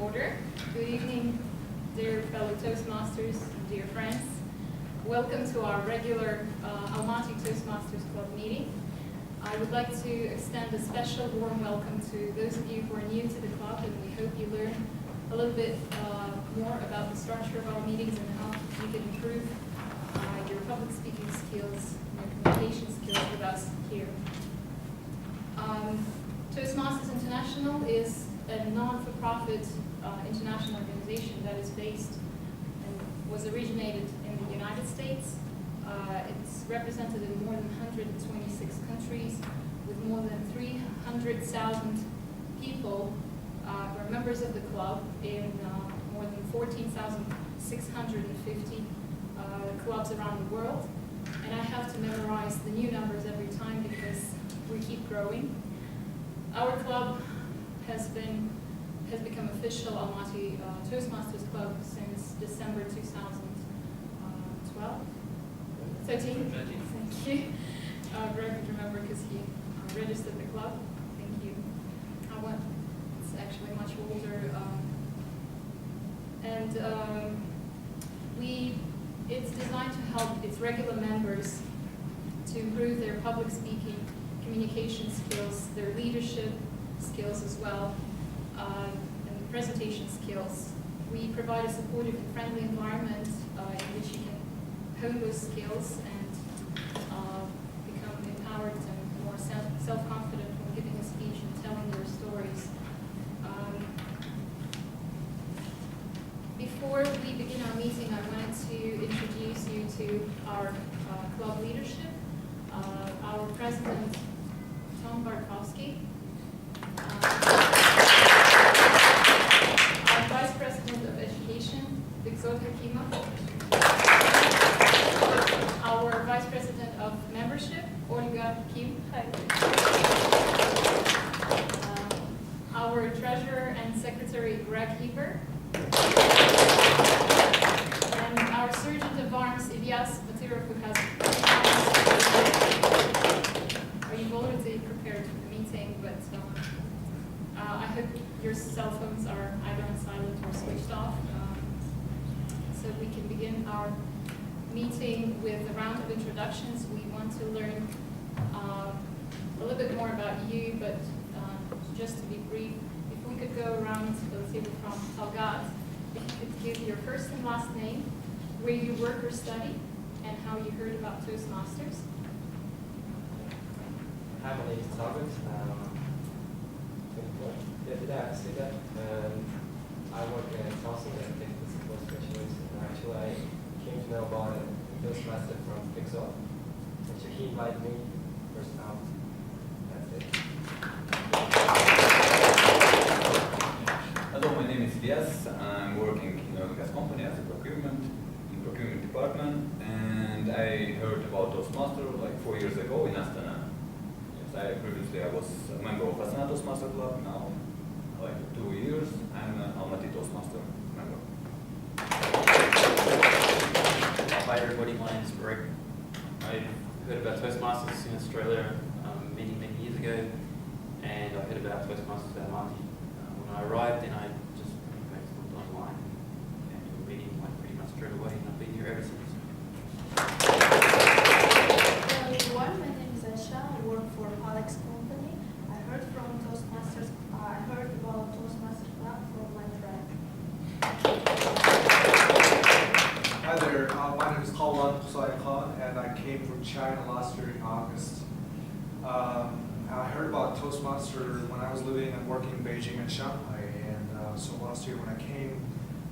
order. Good evening, dear fellow Toastmasters, dear friends. Welcome to our regular Almaty Toastmasters Club meeting. I would like to extend a special warm welcome to those of you who are new to the club, and we hope you learn a little bit more about the structure of our meetings and how you can improve your public speaking skills and your communication skills with us here. Toastmasters International is a non-for-profit international organization that is based and was originated in the United States. It's represented in more than 126 countries with more than 300,000 people who are members of the club in more than 14,650 clubs around the world. And I have to memorize the new numbers every time because we keep growing. Our club has become official Almaty Toastmasters Club since December 2012. 13? Thank you. Greg would remember because he registered the club. Thank you. It's actually much older. It's designed to help its regular members to improve their public speaking, communication skills, their leadership skills as well, and presentation skills. We provide a supportive and friendly environment in which you can hone those skills and become empowered and more self-confident when giving a speech and telling your stories. Before we begin our meeting, I wanted to introduce you to our club leadership. Our president, Tom Barkowski, our vice president of education, Viktor Hakimov, our vice president of membership, Olga Kim, our treasurer and secretary, Greg Heber, and our sergeant of arms, Ilyas Batyrov, who has you've already prepared for the meeting, but I hope your cell phones are either on silent or switched off, so we can begin our meeting with a round of introductions. We want to learn a little bit more about you, but just to be brief, if we could go around the table from Talgat, if you could give your first and last name, where you work or study, and how you heard about Toastmasters. Hi, my name is Talgat. I work in Tulsa as a technical support specialist. And actually, I came to know about it Toastmaster from Pixel. And so he invited me first time. That's it. Hello, my name is Ilyas. I'm working in oil and gas company as a procurement department, and I heard about Toastmaster like 4 years ago in Astana. Previously, I was a member of Astana Toastmaster Club. Now, like 2 years, I'm an Almaty Toastmaster member. Hi everybody, my name is Greg. I heard about Toastmasters in Australia many years ago, and I heard about Toastmasters at Almaty when I arrived, and I just looked online and did a meeting like pretty much straight away, and I've been here ever since. Hello everyone, my name is Aisha. I work for Alex Company. I heard about Toastmasters Club from my friend. Hi there, my name is Khalwan Khan, and I came from China last year in August. I heard about Toastmasters when I was living and working in Beijing and Shanghai, and so last year when I came,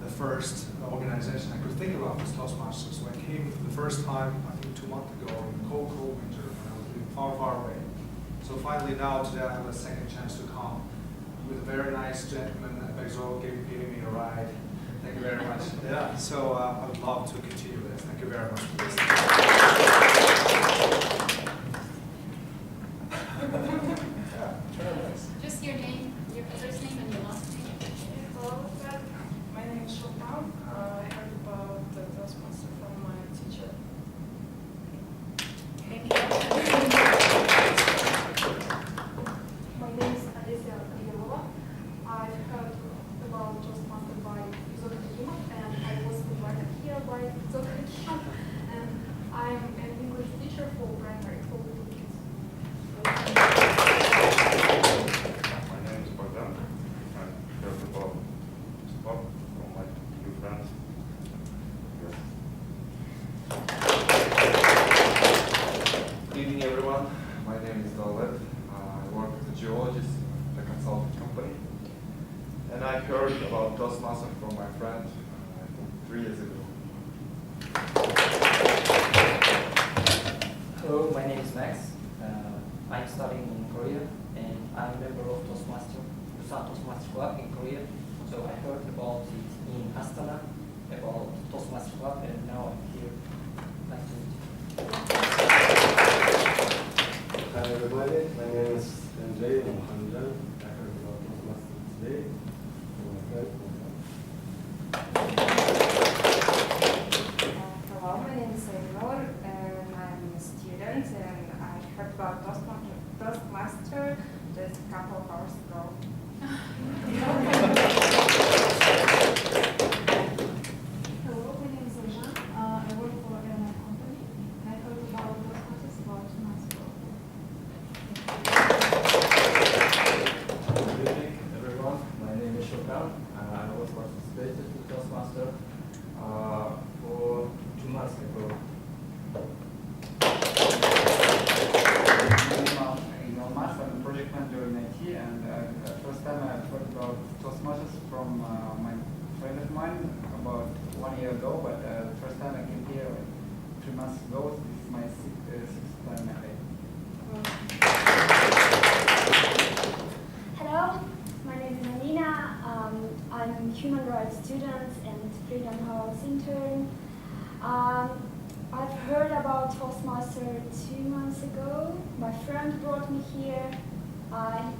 the first organization I could think about was Toastmasters. So I came the first time, I think 2 months ago, in cold winter, when I was living far away. So finally now, today I have a second chance to come with a very nice gentleman at Bezos giving me a ride. Thank you very much. Yeah, so I would love to continue this. Thank you very much for listening. Just your name, your first name, and your last name. Hello, my name is Shulpan. I heard about the Toastmaster from my teacher. Thank you. My name is Alicia Yelova. I've heard about Toastmasters geologist at a consulting company. And I heard about Toastmasters from my friend 3 years ago. Hello, my name is Max. I'm studying in Korea and I'm a member of Busan Toastmasters Club in Korea. So I heard about it in Astana, about Toastmasters Club, and now I'm here. Nice to meet you. Hi everybody, my name is Andrei Mohammed. I heard about Toastmasters today from my friend. Hello, my name is Eleanor and I'm a student and I heard about Toastmaster just a couple of hours ago. Hello, my name is Lejan. I work for an airline company and I heard about Toastmasters about 2 months ago. Good evening everyone, my name is Chopin. I was participated to Toastmaster for 2 months ago. I'm a project manager in IT, and first time I heard about Toastmasters from my friend of mine about 1 year ago, but first time I came here like 3 months ago. This is my sixth time I came. Hello, my name is Anina. I'm a human rights student and Freedom House intern. I've heard about Toastmaster 2 months ago. My friend brought me here.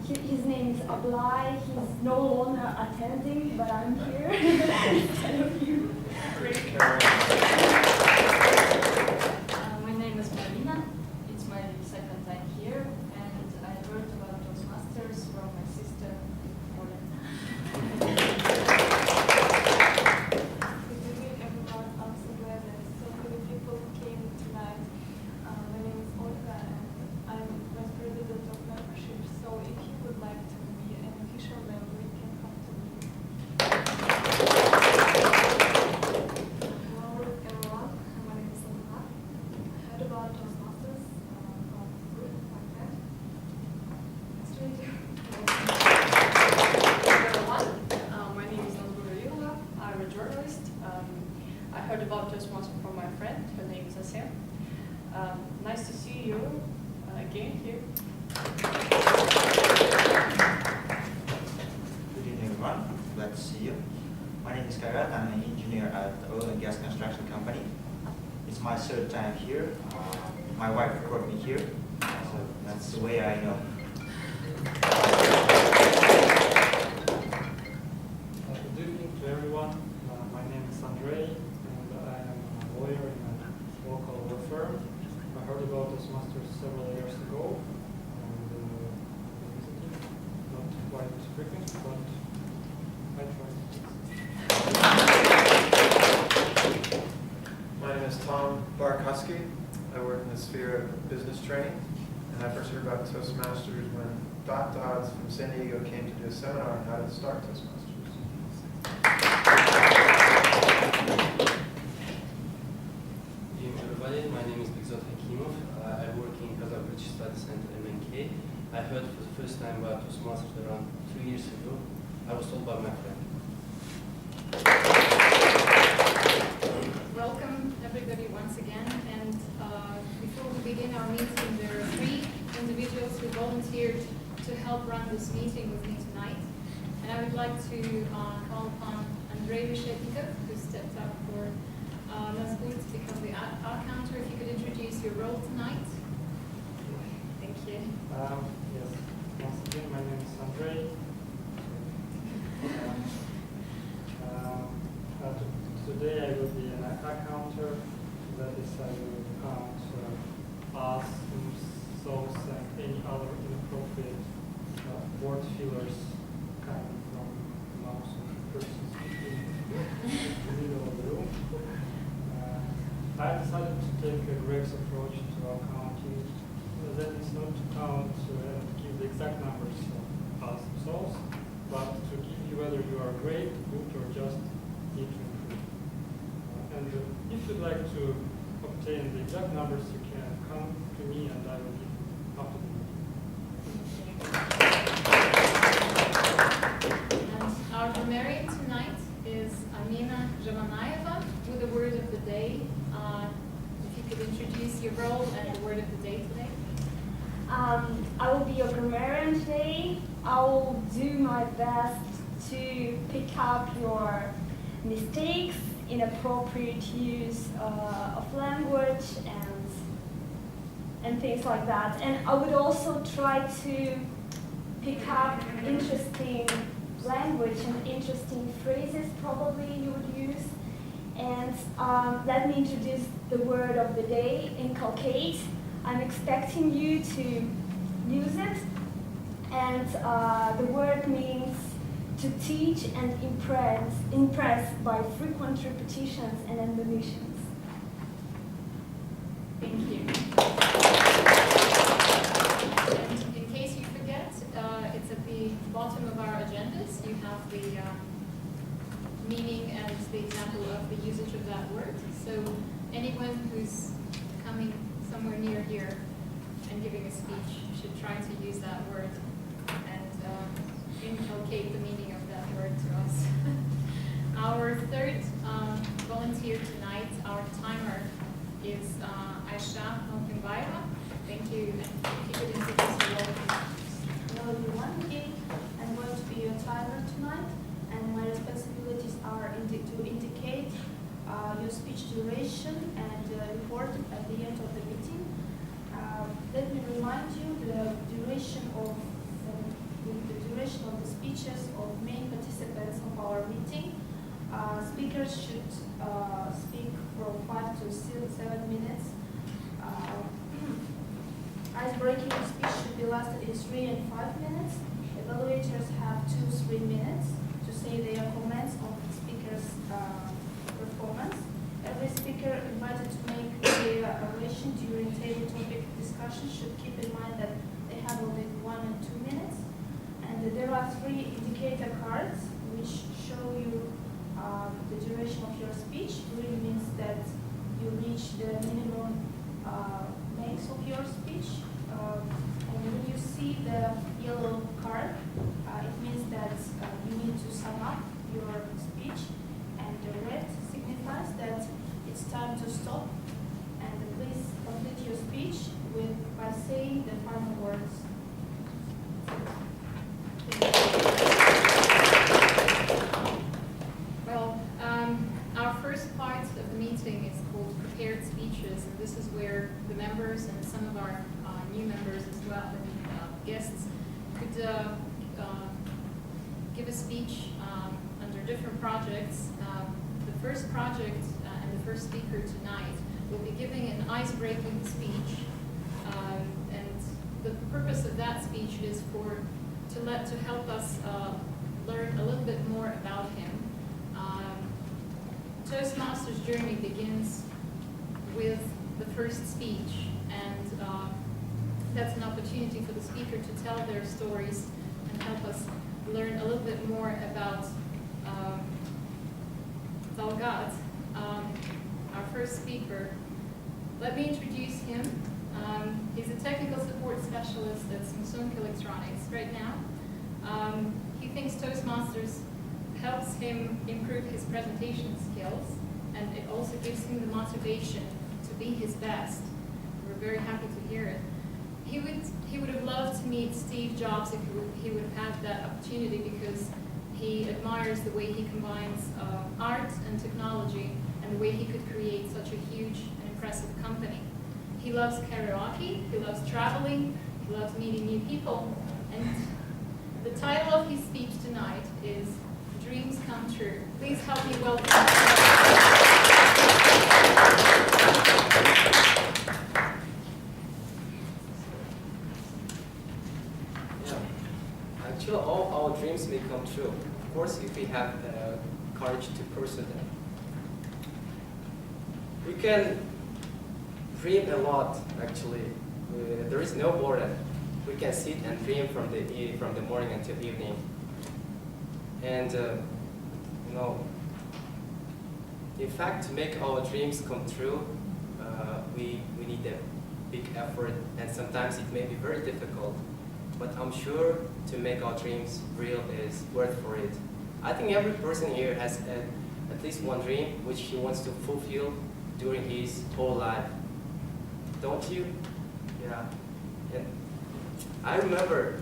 His name is Ablai. He's no longer attending, but I'm here instead of you. My name is Marina. It's my second time here, and I heard about Toastmasters from my sister, Ola. Good evening, everyone. I'm so glad that so many people came tonight. My name is Olga and I'm vice president of membership. So if you would like to be an official member, you can come to me. Hello everyone, my name is Anna. I heard about Toastmasters from group my friend. Nice to meet you. Everyone, my name is Nazgul Yula. I'm a journalist. I heard about Toastmasters from my friend. Her name is Asya. Nice to see you again here. Good evening, everyone. Glad to see you. My name is Karat. I'm an engineer at the oil and gas construction company. It's my 3rd time here. My wife brought me here, so that's the way I know. Good evening to everyone. My name is Andrei, and I am a lawyer in a local law firm. I heard about Toastmasters several years ago, and visited. Not quite frequent, but I tried. My name is Tom Barkowski. I work in the sphere of business training, and I first heard about Toastmasters when Dodds from San Diego came to do a seminar on how to start Toastmasters. Good evening, everybody. My name is Bigzot Hakimov. I work in Kazakh British Study Center MNK. I heard for the first time about Toastmasters around 2 years ago. I was told by my friend. Welcome everybody once again, and before we begin our meeting, there are 3 individuals who volunteered to help run this meeting with me tonight. And I would like to call upon Andrei Reshetnikov, who stepped up for Nazgul to become the counter. If you could introduce your role tonight. Thank you. Yes, once again, my name is Andrei. Today I will be an counter. That is, I will count asks, so's, and any other inappropriate word fillers coming from the mouth of the person speaking in the middle of the room. I decided to take Greg's approach to our counting. That is not to count and give the exact numbers of asks and so's, but to give you whether you are great, good, or just need to improve. And if you'd like to obtain the exact numbers, you can come to me and I will give you after the meeting. I will do my best to pick up your mistakes, inappropriate use of language, and things like that. And I would also try to pick up interesting language and interesting phrases probably you would use. And let me introduce the word of the day, inculcate. I'm expecting you to use it. And the word means to teach and impress by frequent repetitions and admonitions. Thank you. And in case you forget, it's at the bottom of our agendas. You have the meaning and the example of the usage of that word. So anyone who's coming somewhere near here and giving a speech should try to use that word and inculcate the meaning of that word to us. Our third volunteer tonight, our timer, is Aisha Malkinbayeva. Thank you, and if you could introduce yourself. Hello everyone, I'm going to be your timer tonight, and my responsibilities are to indicate your speech duration and report it at the end of the meeting. Let me remind you the duration of the speeches of main participants of our meeting. Speakers should speak from 5 to 7 minutes. Ice-breaking speech should be lasted in 3 and 5 minutes. Evaluators have 2-3 minutes to say their comments on the speaker's performance. Every speaker invited to make their oration during table topic discussion should keep in mind that they have only 1 and 2 minutes. And there are 3 indicator cards which show you the duration of your speech. Really means that you reach the minimum length of your speech. And when you see the yellow card, it means that you need to sum up your speech. And the red signifies that it's time to stop. And please complete your speech by saying the final words. Well, our first part of the meeting is called Prepared Speeches, and this is where the members and some of our new members as well, and guests, could give a speech under different projects. The first project and the first speaker tonight will be giving an ice-breaking speech, and the purpose of that speech is to help us learn a little bit more about him. Toastmasters journey begins with the first speech, and that's an opportunity for the speaker to tell their stories and help us learn a little bit more about Dalgat, our first speaker. Let me introduce him. He's a technical support specialist at Samsung Electronics right now. He thinks Toastmasters helps him improve his presentation skills, and it also gives him the motivation to be his best. We're very happy to hear it. He would have loved to meet Steve Jobs if he would have had that opportunity, because he admires the way he combines art and technology and the way he could create such a huge and impressive company. He loves karaoke, he loves traveling, he loves meeting new people, and the title of his speech tonight is Dreams Come True. Please help me welcome. Actually, all our dreams may come true. Of course, if we have the courage to pursue them. We can dream a lot, actually. There is no border. We can sit and dream from the morning until evening. And, in fact, to make our dreams come true, we need a big effort, and sometimes it may be very difficult. But I'm sure to make our dreams real is worth for it. I think every person here has at least one dream which he wants to fulfill during his whole life. Don't you? Yeah. And I remember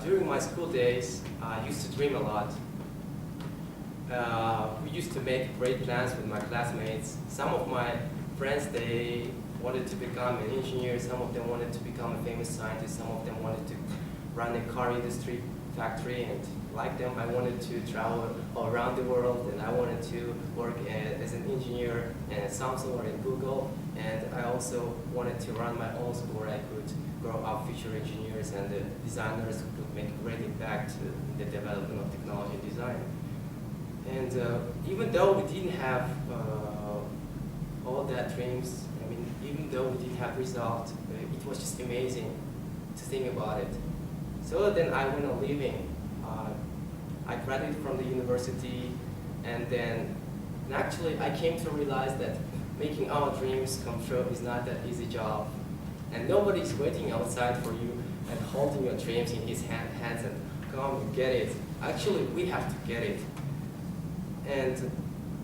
during my school days, I used to dream a lot. We used to make great plans with my classmates. Some of my friends, they wanted to become an engineer, some of them wanted to become a famous scientist, some of them wanted to run a car industry factory, and like them, I wanted to travel around the world, and I wanted to work as an engineer at Samsung or in Google, and I also wanted to run my own school where I could grow up future engineers and designers who could make a great impact in the development of technology and design. And even though we didn't have all that dreams, I mean, even though we didn't have results, it was just amazing to think about it. So then I went on leaving. I graduated from the university, and then actually I came to realize that making our dreams come true is not that easy job. And nobody's waiting outside for you and holding your dreams in his hands and come and get it. Actually, we have to get it. And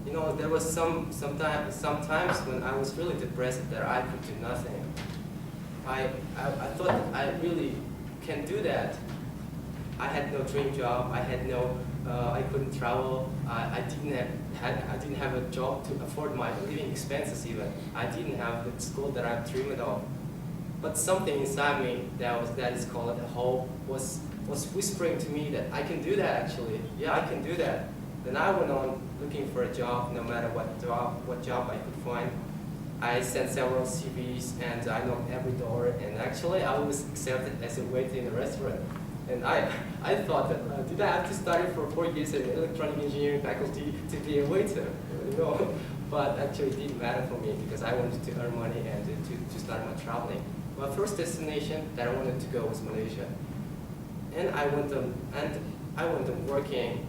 you know, there was sometimes when I was really depressed that I could do nothing. I thought that I really can't do that. I had no dream job. I had no. I couldn't travel. I didn't have a job to afford my living expenses even. I didn't have the school that I dreamed of. But something inside me that is called a hope was whispering to me that I can do that actually. Yeah, I can do that. Then I went on looking for a job, no matter what job I could find. I sent several CVs and I knocked every door, and actually I was accepted as a waiter in a restaurant. And I thought that, did I have to study for 4 years in electronic engineering faculty to be a waiter? You know? But actually it didn't matter for me because I wanted to earn money and to start my traveling. My first destination that I wanted to go was Malaysia. And I went on working.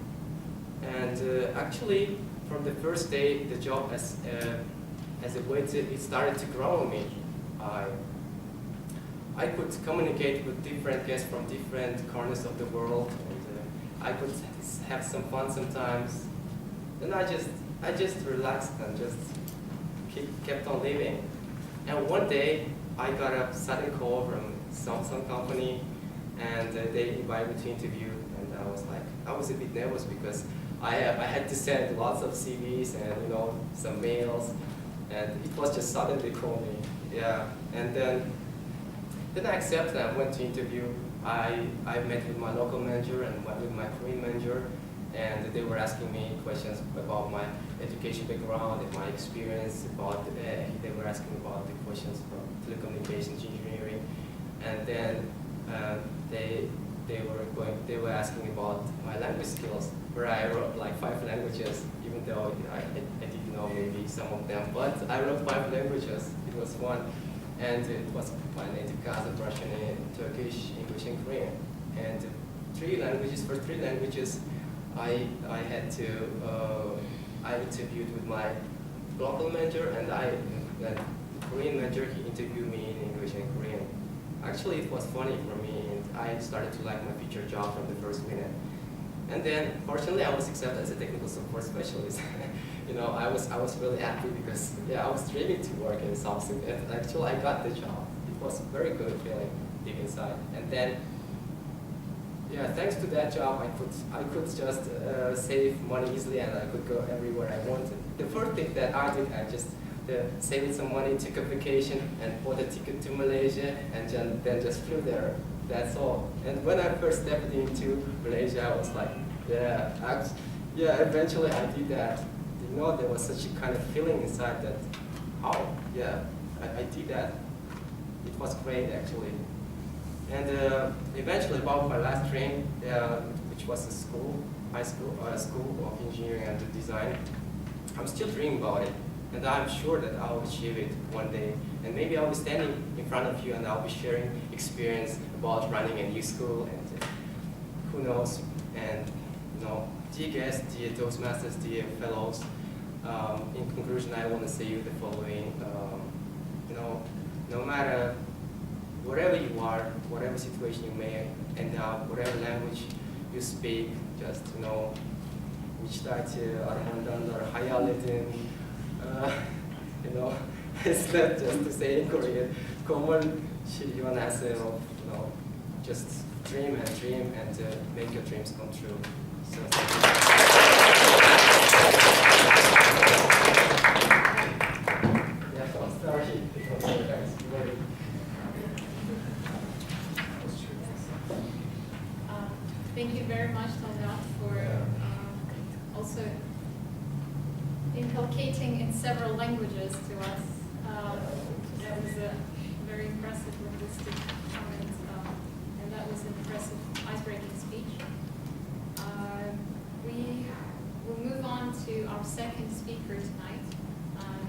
And actually, from the first day, the job as a waiter, it started to grow on me. I could communicate with different guests from different corners of the world, and I could have some fun sometimes. Then I just relaxed and just kept on living. And one day, I got a sudden call from Samsung company, and they invited me to interview, and I was a bit nervous because I had to send lots of CVs and some mails, and it was just suddenly called me. Yeah, and then I accepted. I went to interview. I met with my local manager and with my Korean manager, and they were asking me questions about my education background and my experience. They were asking about the questions from telecommunications engineering, and then they were asking about my language skills, where I wrote like 5 languages, even though I didn't know maybe some of them, but I wrote 5 languages. It was fun, and it was my native Kazakh, Russian, Turkish, English, and Korean. And 3 languages. For 3 languages, I interviewed with my local manager, and the Korean manager, he interviewed me in English and Korean. Actually, it was funny for me, and I started to like my future job from the first minute. And then, fortunately, I was accepted as a technical support specialist. I was really happy because I was dreaming to work in Samsung, and actually I got the job. It was a very good feeling deep inside. And then, thanks to that job, I could just save money easily, and I could go everywhere I wanted. The first thing that I did, I just saved some money, took a vacation, and bought a ticket to Malaysia, and then just flew there. That's all. And when I first stepped into Malaysia, I was like, eventually I did that. There was such a kind of feeling inside that, I did that. It was great, actually. And eventually, about my last train, which was a school of engineering and design, I'm still dreaming about it. And I'm sure that I'll achieve it one day. And maybe I'll be standing in front of you and I'll be sharing experience about running a new school, and who knows. And dear guests, dear Toastmasters, dear fellows, in conclusion, I want to say you the following. No matter wherever you are, whatever situation you may end up, whatever language you speak, just Wichita, Armandan, or Hayaletin, it's not just to say in Korean, common Shiryon Haseyo, just dream and dream and make your dreams come true. So yeah, don't start it. Thank you very much, Talgat, for also inculcating in several languages to us. That was a very impressive linguistic comment, and that was an impressive icebreaking speech. We will move on to our second speaker tonight.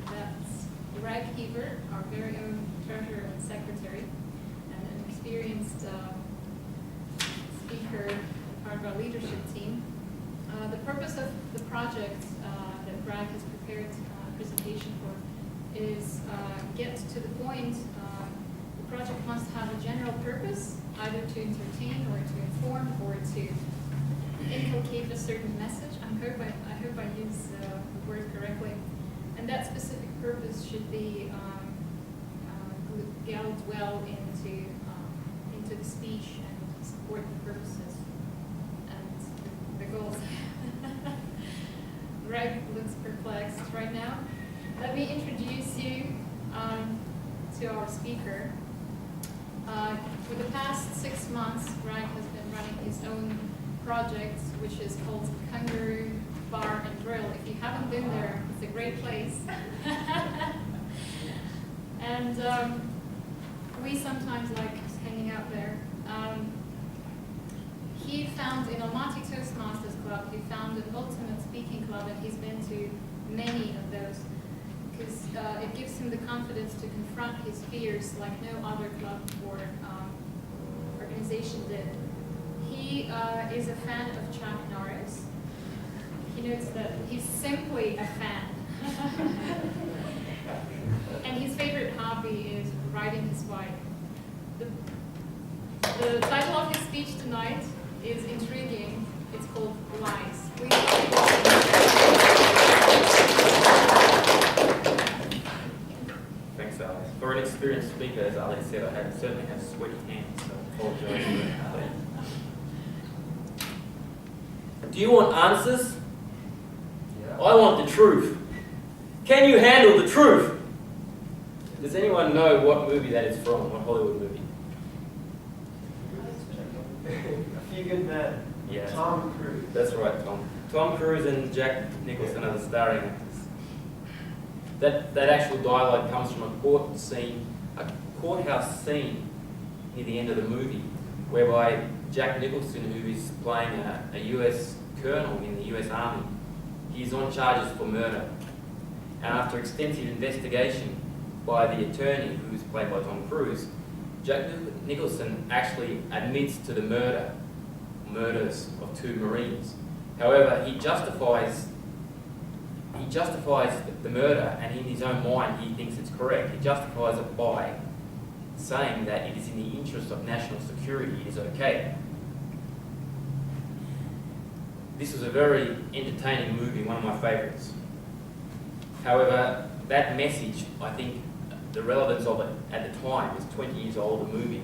That's Greg Heber, our very own treasurer and secretary, and an experienced speaker and part of our leadership team. The purpose of the project that Greg has prepared a presentation for is get to the point. The project must have a general purpose, either to entertain or to inform or to inculcate a certain message. I hope I use the word correctly. And that specific purpose should be gelled well into the speech and support the purposes and the goals. Greg looks perplexed right now. Let me introduce you to our speaker. For the past 6 months, Greg has been running his own project, which is called Kangaroo Bar and Grill. If you haven't been there, it's a great place. And we sometimes like hanging out there. He found in Almaty Toastmasters Club, he found an ultimate speaking club, and he's been to many of those because it gives him the confidence to confront his fears like no other club or organization did. He is a fan of Chuck Norris. He notes that he's simply a fan. And his favorite hobby is riding his bike. The title of his speech tonight is intriguing. It's called Lies. Please Thanks, Alex. For an experienced speaker, as Alex said, I certainly have sweaty hands, so I apologize for that. Do you want answers? Yeah. I want the truth. Can you handle the truth? Does anyone know what movie that is from? What Hollywood movie? A Few Good Men. Yeah. Tom Cruise. That's right, Tom. Tom Cruise and Jack Nicholson are the starring actors. That actual dialogue comes from a courthouse scene near the end of the movie, whereby Jack Nicholson, who is playing a US colonel in the US Army, he's on charges for murder. And after extensive investigation by the attorney, who is played by Tom Cruise, Jack Nicholson actually admits to the murders of 2 Marines. However, he justifies the murder, and in his own mind he thinks it's correct. He justifies it by saying that it is in the interest of national security, it is okay. This was a very entertaining movie, one of my favorites. However, that message, I think, the relevance of it at the time, is 20 years old, a movie,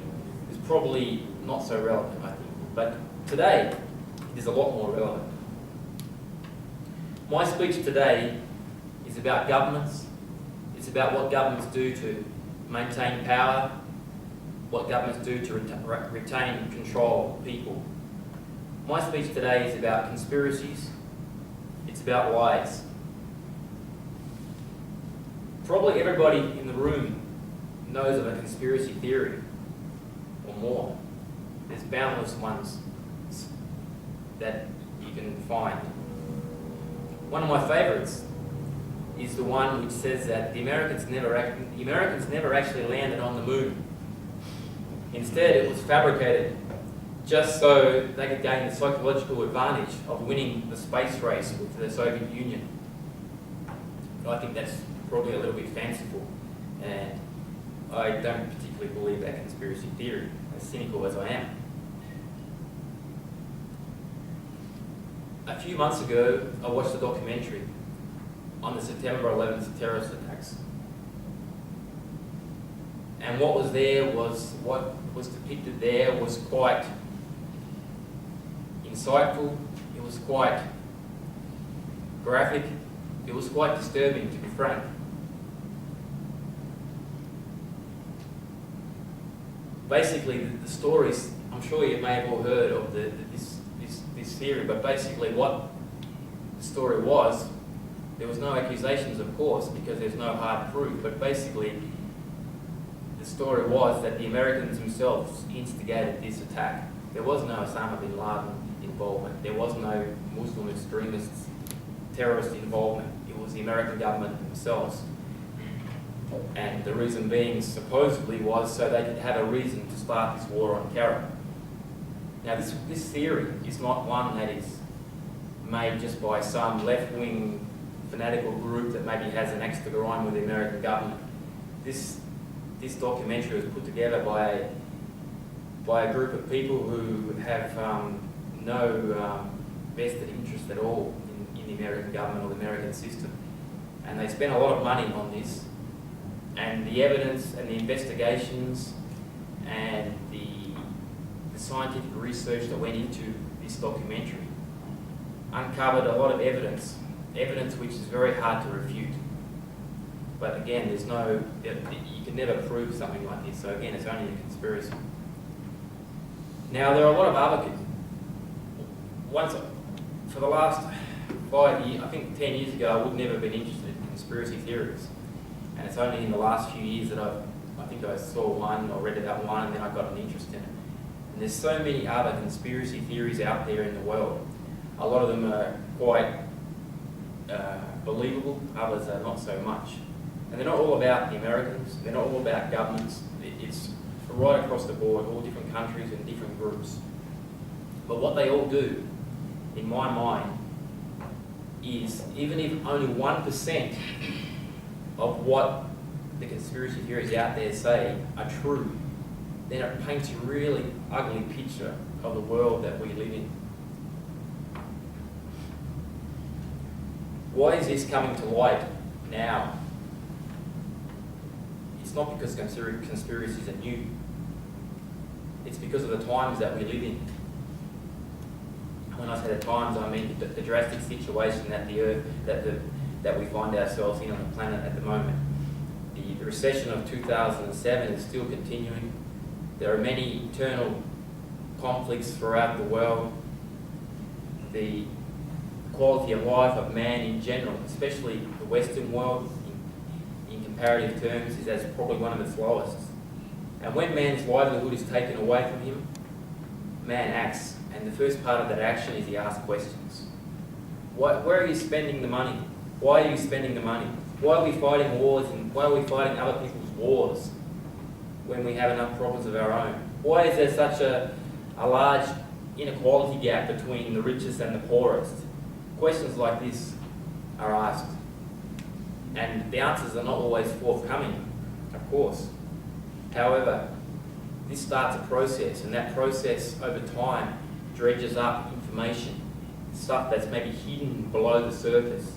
is probably not so relevant, I think. But today, it is a lot more relevant. My speech today is about governments. It's about what governments do to maintain power, what governments do to retain control of people. My speech today is about conspiracies. It's about lies. Probably everybody in the room knows of a conspiracy theory or more. There's boundless ones that you can find. One of my favorites is the one which says that the Americans never actually landed on the moon. Instead, it was fabricated just so they could gain the psychological advantage of winning the space race with the Soviet Union. I think that's probably a little bit fanciful, and I don't particularly believe that conspiracy theory, as cynical as I am. A few months ago, I watched a documentary on the September 11th terrorist attacks. And what was there was what was depicted there was quite insightful, it was quite graphic, it was quite disturbing, to be frank. Basically, the stories, I'm sure you may have all heard of this theory, but basically what the story was, there was no accusations, of course, because there's no hard proof, but basically the story was that the Americans themselves instigated this attack. There was no Osama bin Laden involvement. There was no Muslim extremists, terrorist involvement. It was the American government themselves. And the reason being, supposedly, was so they could have a reason to start this war on terror. Now, this theory is not one that is made just by some left-wing fanatical group that maybe has an axe to grind with the American government. This documentary was put together by a group of people who have no vested interest at all in the American government or the American system. And they spent a lot of money on this. And the evidence and the investigations and the scientific research that went into this documentary uncovered a lot of evidence which is very hard to refute. But again, you can never prove something like this, so again, it's only a conspiracy. Now, there are a lot of other, for the last 5 years, I think 10 years ago, I would never have been interested in conspiracy theories. And it's only in the last few years that I think I saw one or read about one and then I got an interest in it. And there's so many other conspiracy theories out there in the world. A lot of them are quite believable, others are not so much. And they're not all about the Americans, they're not all about governments, it's right across the board, all different countries and different groups. But what they all do, in my mind, is even if only 1% of what the conspiracy theories out there say are true, then it paints a really ugly picture of the world that we live in. Why is this coming to light now? It's not because conspiracies are new. It's because of the times that we live in. When I say the times, I mean the drastic situation that the Earth, that we find ourselves in on the planet at the moment. The recession of 2007 is still continuing. There are many internal conflicts throughout the world. The quality of life of man in general, especially the Western world, in comparative terms, is as probably one of its lowest. And when man's livelihood is taken away from him, man acts. And the first part of that action is he asks questions. Where are you spending the money? Why are you spending the money? Why are we fighting wars and why are we fighting other people's wars when we have enough problems of our own? Why is there such a large inequality gap between the richest and the poorest? Questions like this are asked. And the answers are not always forthcoming, of course. However, this starts a process, and that process over time dredges up information, stuff that's maybe hidden below the surface.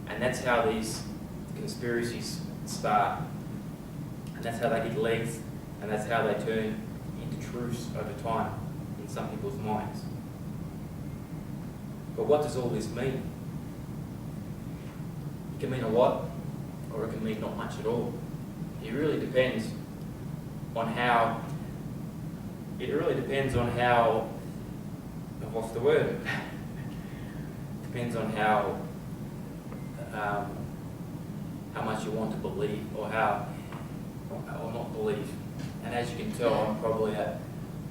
And that's how these conspiracies start. And that's how they get legs, and that's how they turn into truths over time in some people's minds. But what does all this mean? It can mean a lot, or it can mean not much at all. It really depends on how, what's the word? Depends on how much you want to believe, or not believe. And as you can tell,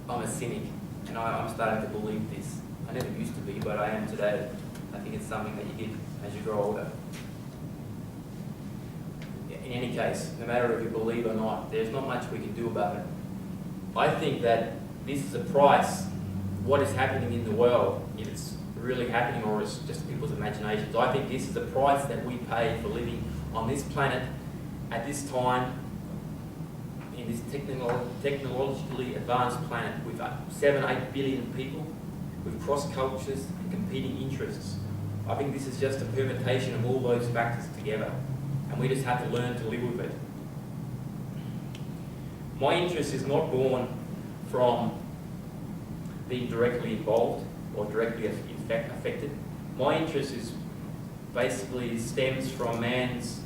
I'm a cynic, and I'm starting to believe this. I never used to be, but I am today. I think it's something that you get as you grow older. In any case, no matter if you believe or not, there's not much we can do about it. I think that this is a price, what is happening in the world, if it's really happening or it's just people's imaginations. I think this is the price that we pay for living on this planet at this time, in this technologically advanced planet with 7-8 billion people, with cross cultures and competing interests. I think this is just a permutation of all those factors together, and we just have to learn to live with it. My interest is not born from being directly involved or directly affected. My interest is basically stems from man's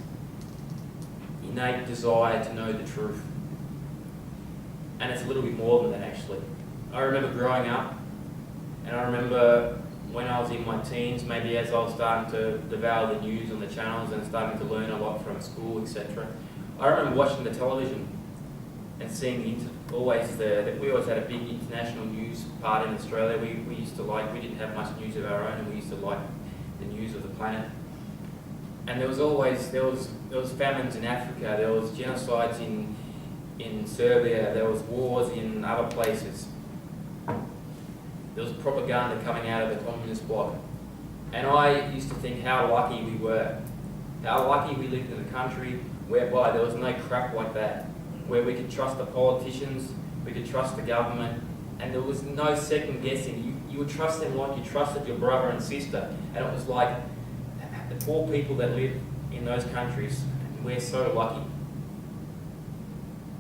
innate desire to know the truth. And it's a little bit more than that, actually. I remember growing up, and I remember when I was in my teens, maybe as I was starting to devour the news on the channels and starting to learn a lot from school, etc. I remember watching the television and seeing we always had a big international news part in Australia. We used to we didn't have much news of our own, and we used to like the news of the planet. And there was famines in Africa, there was genocides in Serbia, there was wars in other places. There was propaganda coming out of the communist bloc. And I used to think how lucky we were. How lucky we lived in a country whereby there was no crap like that. Where we could trust the politicians, we could trust the government, and there was no second guessing. You would trust them like you trusted your brother and sister. And it was like the poor people that live in those countries, we're so lucky.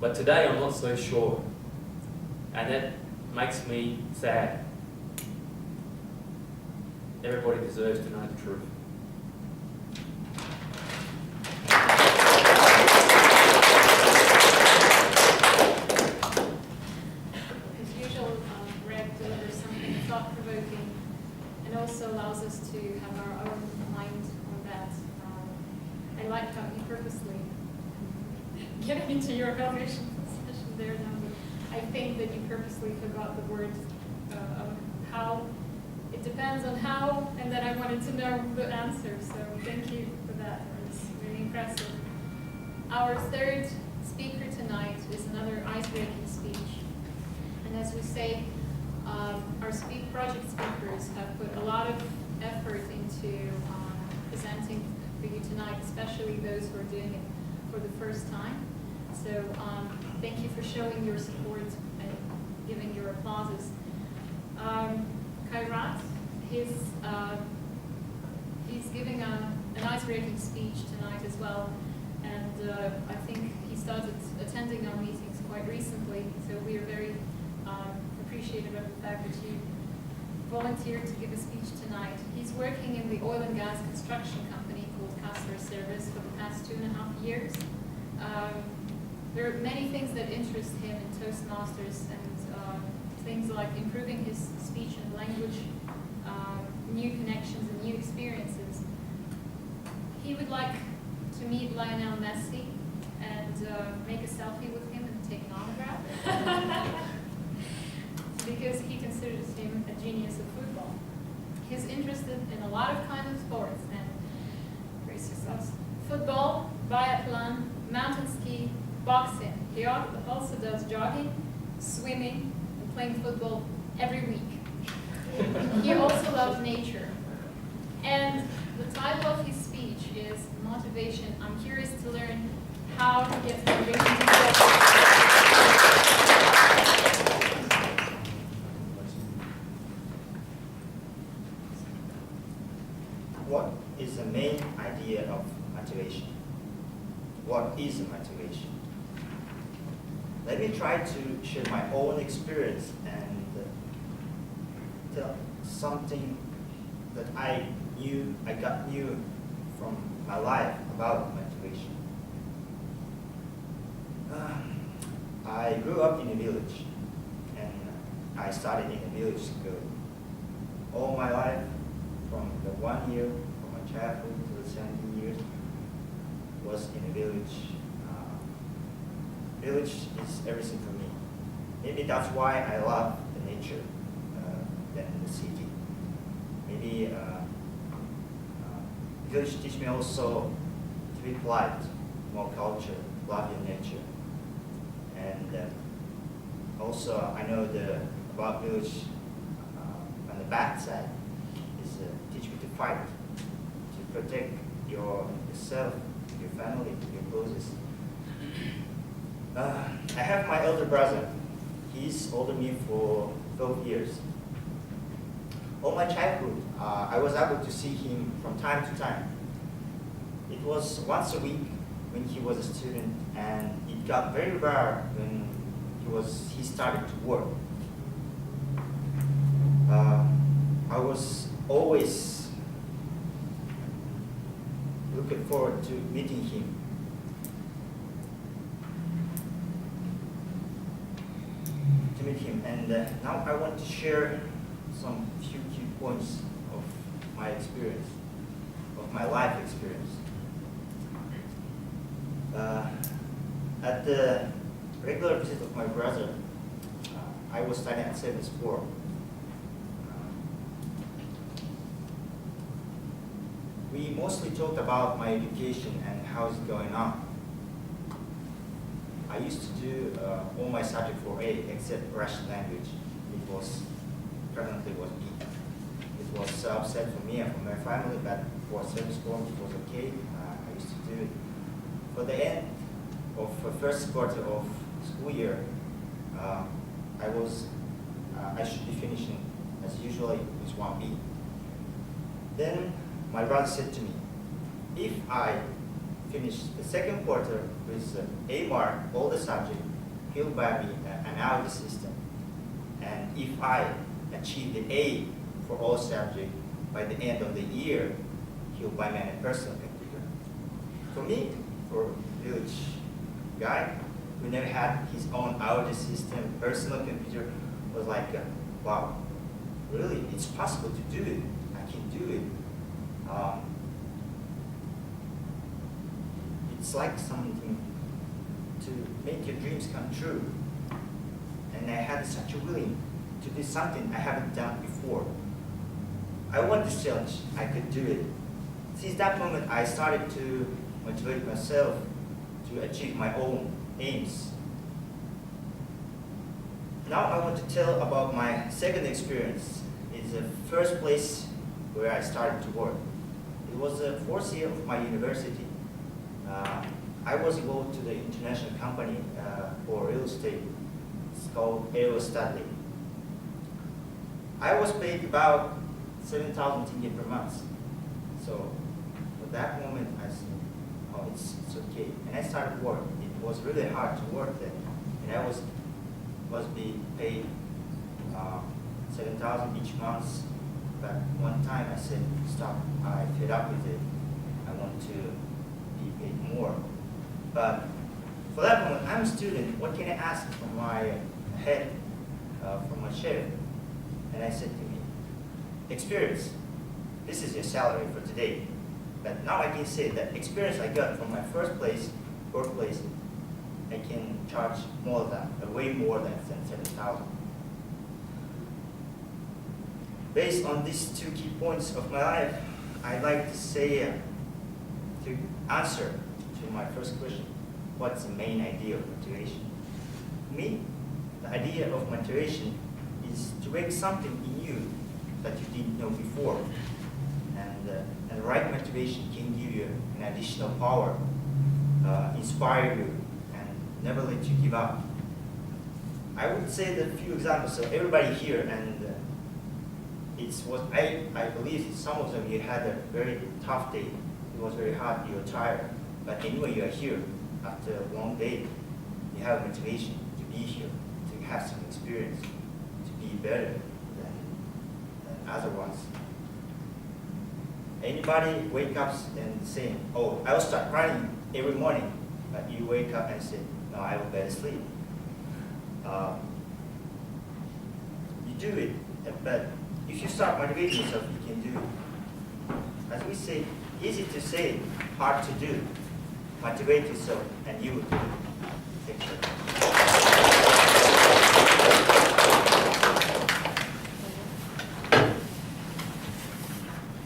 But today I'm not so sure. And that makes me sad. Everybody deserves to know the truth. As usual, Greg delivers something thought-provoking and also allows us to have our own mind on that. I like how you purposely get into your evaluation session there now, but I think that you purposely forgot the word of how. It depends on how, and then I wanted to know the answer, so thank you for that. It was really impressive. Our third speaker tonight is another ice-breaking speech. And as we say, our project speakers have put a lot of effort into presenting for you tonight, especially those who are doing it for the first time. So thank you for showing your support and giving your applauses. Kairat, he's giving an ice-breaking speech tonight as well, and I think he started attending our meetings quite recently, so we are very appreciative of the fact that you volunteered to give a speech tonight. He's working in the oil and gas construction company called Customer Service for the past 2.5 years. There are many things that interest him in Toastmasters, and things like improving his speech and language, new connections and new experiences. He would like to meet Lionel Messi and make a selfie with him and take an autograph because he considers him a genius of football. He's interested in a lot of kinds of sports and very successful. Football, biathlon, mountain ski, boxing. He also does jogging, swimming, and playing football every week. He also loves nature. And the title of his speech is Motivation. I'm curious to learn how he gets motivation to go. What is the main idea of motivation? What is motivation? Let me try to share my own experience and tell something that I got new from my life about motivation. I grew up in a village, and I started in a village school. All my life, from the 1 year, from my childhood to the 17 years, was in a village. Village is everything for me. Maybe that's why I love the nature than the city. Maybe village teach me also to be polite, more culture, love your nature. And also I know about village on the bad side is teach me to fight, to protect yourself, your family, your clothes. I have my elder brother. He's older than me for 12 years. All my childhood, I was able to see him from time to time. It was once a week when he was a student, and it got very rare when he started to work. I was always looking forward to meeting him. And now I want to share some few key points of my experience, of my life experience. At the regular visit of my brother, I was studying at 7th floor. We mostly talked about my education and how it's going on. I used to do all my subjects for A except Russian language. It was currently was B. It was upset for me and for my family, but for 7th form it was okay. I used to do it. For the end of the first quarter of school year, I should be finishing as usually with 1B. Then my brother said to me, if I finish the second quarter with A mark, all the subjects, he'll buy me an Audi system. And if I achieve the A for all subjects by the end of the year, he'll buy me a personal computer. For me, for a village guy who never had his own Audi system, personal computer, was like, wow, really, it's possible to do it. I can do it. It's like something to make your dreams come true. And I had such a willing to do something I haven't done before. I want this challenge, I could do it. Since that moment, I started to motivate myself to achieve my own aims. Now I want to tell about my second experience. It's the first place where I started to work. It was the fourth year of my university. I was involved to the international company for real estate. It's called Aerostadley. I was paid about 7,000 tenge per month. So at that moment, I said, oh, it's okay. And I started work. It was really hard to work then. And I was being paid 7,000 each month. But one time I said, stop, I fed up with it. I want to be paid more. But for that moment, I'm a student. What can I ask from my head, from my chef? And I said to me, experience. This is your salary for today. But now I can say that experience I got from my first workplace, I can charge more than, way more than 7,000. Based on these two key points of my life, I'd like to say, to answer to my first question, what's the main idea of motivation? For me, the idea of motivation is to wake something in you that you didn't know before. And the right motivation can give you an additional power, inspire you, and never let you give up. I would say the few examples, so everybody here, and it's what I believe some of them, you had a very tough day. It was very hard, you were tired. But anyway, you are here after a long day. You have motivation to be here, to have some experience, to be better than other ones. Anybody wake up and say, oh, I will start running every morning, but you wake up and say, no, I will better sleep. You do it, but if you start motivating yourself, you can do it. As we say, easy to say, hard to do. Motivate yourself, and you will do it. Thank you.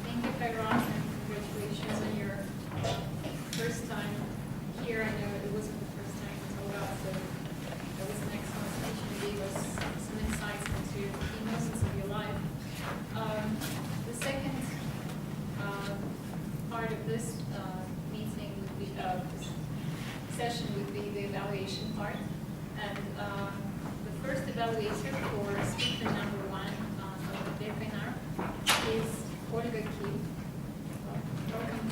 Thank you, Kairos, and congratulations on your first time here. I know it wasn't the first time you told us, so that was an excellent speech and gave us some insights into the emotions of your life. The second part of this meeting would be, this session would be the evaluation part. And the first evaluator for speaker number 1 of the webinar is Olga Kim. Welcome.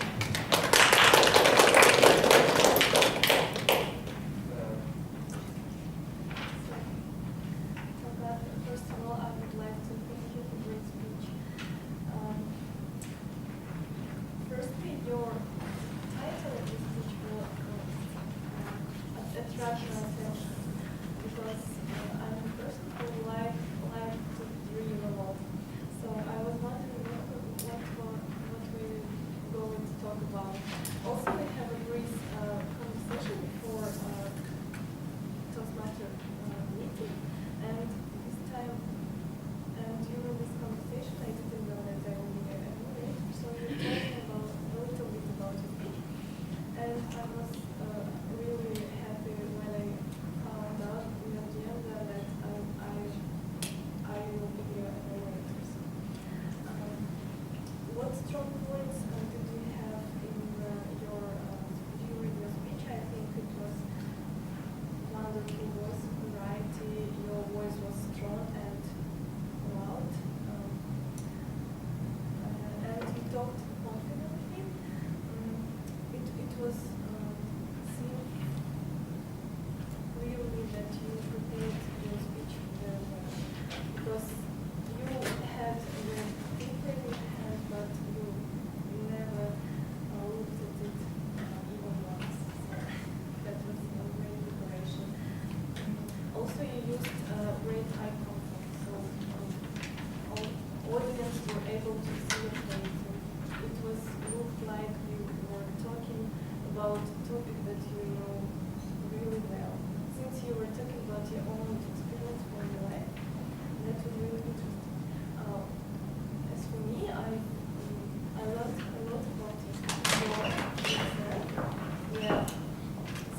what strong points did you have in during your speech? I think it was wonderful voice variety. Your voice was strong and loud, and you talked confidently. It was seemed clearly that you prepared your speech very well, because you had the paper in your hand, but you never looked at it even once. So that was a great preparation. Also, you used great eye contact, so all audience were able to see your face. It was looked like you were talking about a topic that you know really well. Since you were talking about your own experience for your life, that was really interesting. As for me, I learned a lot about yourself. Yeah.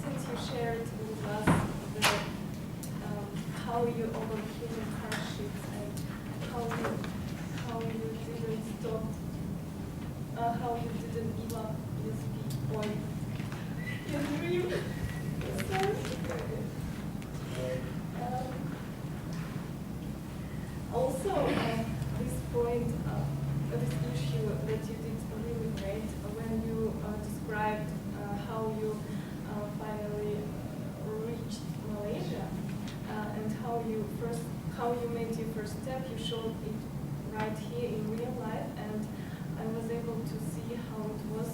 Since you shared with us how you overcame hardships and how you didn't stop, how you didn't give up your speech or your dream. Also, this point, this issue that you did really great when you described how you finally reached Malaysia and how you made your first step. You showed it right here in real life, and I was able to see how it was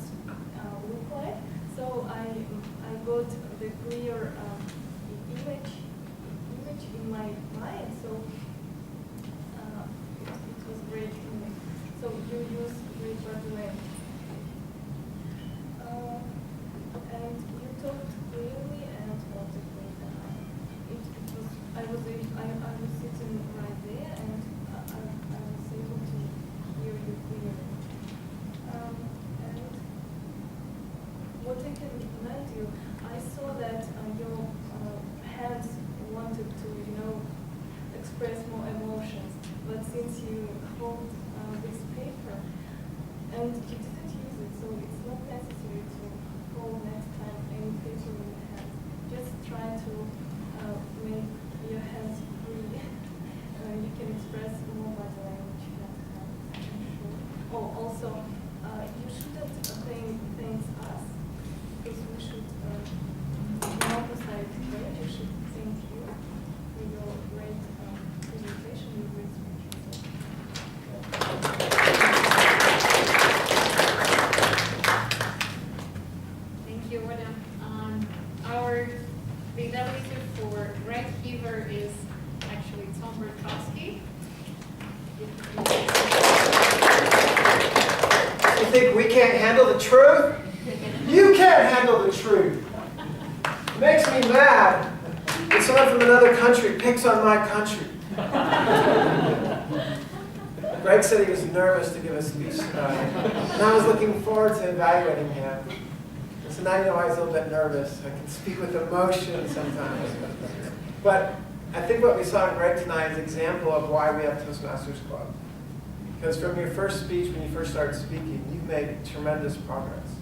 look like. So I got the clear image in my mind. So it was great. So you use great body language. And you talked clearly and logically. I was sitting right there, and I was able to hear you clearly. And what I can recommend you, I saw that your hands wanted to, express more emotions, but since you hold this paper and you didn't use it, so it's not necessary to hold next time any paper in your hand. Just try to make your hands free. You can express more body language next time, I'm sure. Oh, also, you shouldn't thank us, because we should, opposite way, you should thank you for your great presentation, your great speech. Thank you, Wada. Our VW for Greg Heaver is actually Tom Berkowski. You think we can't handle the truth? You can't handle the truth. It makes me mad when someone from another country picks on my country. Greg said he was nervous to give a speech tonight, and I was looking forward to evaluating him. And so now you know why he's a little bit nervous. I can speak with emotion sometimes. But I think what we saw in Greg tonight is an example of why we have Toastmasters Club. Because from your first speech, when you first started speaking, you've made tremendous progress.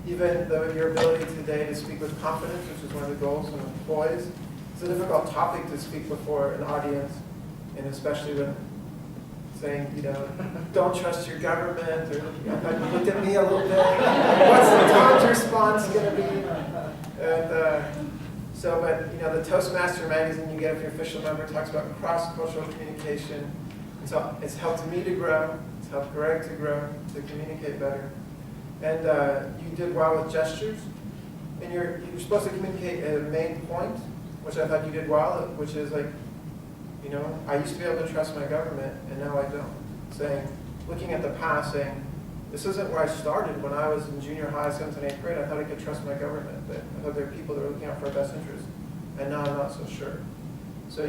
Even though your ability today to speak with confidence, which is one of the goals of employees, it's a difficult topic to speak before an audience, and especially when saying, don't trust your government, or you looked at me a little bit, what's the Tom's response going to be? And but the Toastmaster magazine you get if you're an official member talks about cross-cultural communication. And so it's helped me to grow, it's helped Greg to grow, to communicate better. And you did well with gestures. And you're supposed to communicate a main point, which I thought you did well, which is like, I used to be able to trust my government, and now I don't. Looking at the past, saying, this isn't where I started. When I was in junior high, 7th and 8th grade, I thought I could trust my government. But I thought there were people that were looking out for our best interests. And now I'm not so sure. So I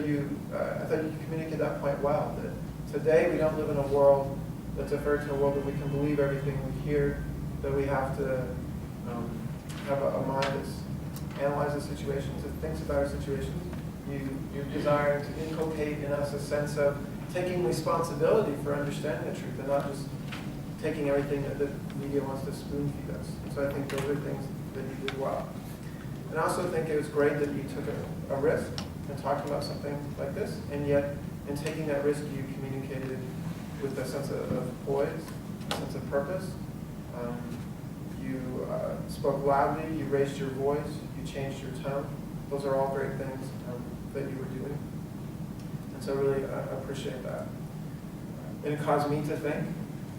thought you could communicate that point well. That today we don't live in a world that's referred to a world that we can believe everything we hear, that we have to have a mind that analyzes situations, that thinks about our situations. You're desiring to inculcate in us a sense of taking responsibility for understanding the truth and not just taking everything that the media wants to spoon feed us. And so I think those are things that you did well. And I also think it was great that you took a risk in talking about something like this, and yet in taking that risk, you communicated with a sense of poise, a sense of purpose. You spoke loudly, you raised your voice, you changed your tone. Those are all great things that you were doing. And so really appreciate that. And it caused me to think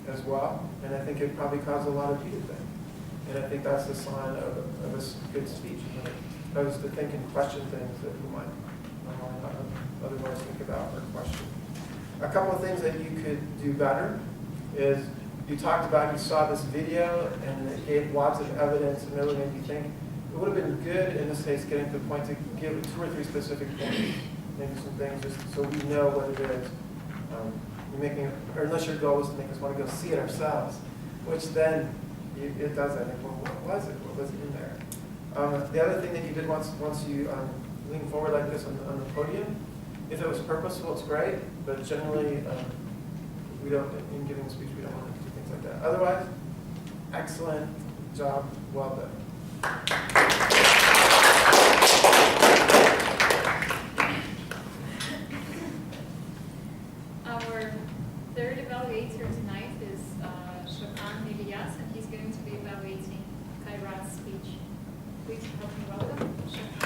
as well, and I think it probably caused a lot of you to think. And I think that's the sign of a good speech. That was to think and question things that you might not otherwise think about or question. A couple of things that you could do better is you talked about, you saw this video and it gave lots of evidence and really made you think. It would have been good in this case getting to the point to give 2 or 3 specific points, maybe some things just so we know what it is. You're making, or unless your goal was to make us want to go see it ourselves, which then it does that. Like, well, what was it? What was in there? The other thing that you did once you lean forward like this on the podium, if it was purposeful, it's great, but generally we don't, in giving a speech, we don't want to do things like that. Otherwise, excellent job, well done. Our third evaluator tonight is Shokan Elias, and he's going to be evaluating Kairat's speech. Please help me welcome Shokan.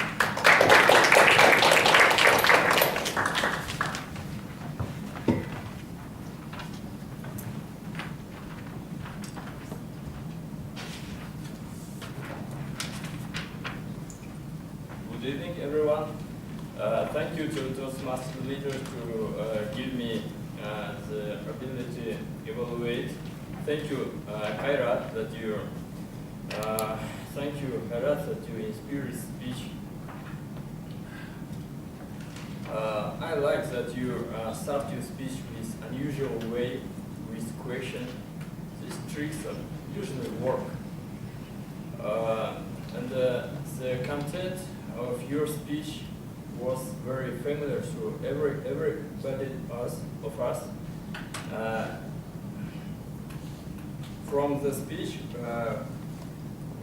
Good evening, everyone. Thank you to Toastmasters leaders to give me the ability to evaluate. Thank you, Kairat, that you inspire speech. I like that you start your speech with unusual way, with question. These tricks usually work. And the content of your speech was very familiar to everybody of us. From the speech,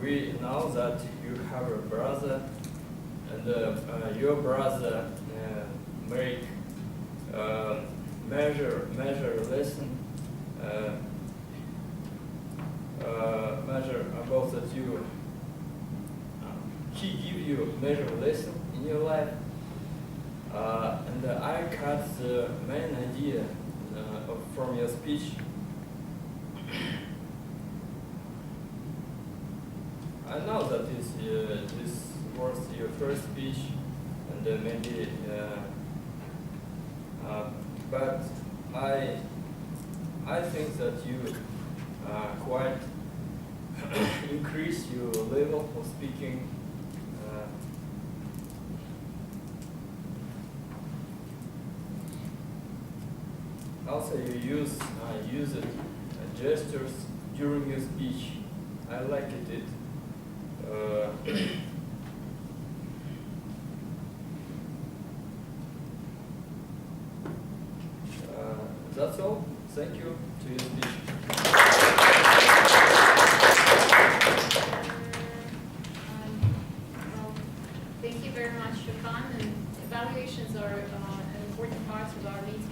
we know that you have a brother, and your brother make measure lesson, measure about that you. He give you a measure lesson in your life, and I cut the main idea from your speech. I know that this was your first speech, and maybe, but I think that you quite increase your level of speaking. Also, you use gestures during your speech. I liked it. That's all. Thank you to your speech. Well, thank you very much, Shokan. And evaluations are an important part of our meeting.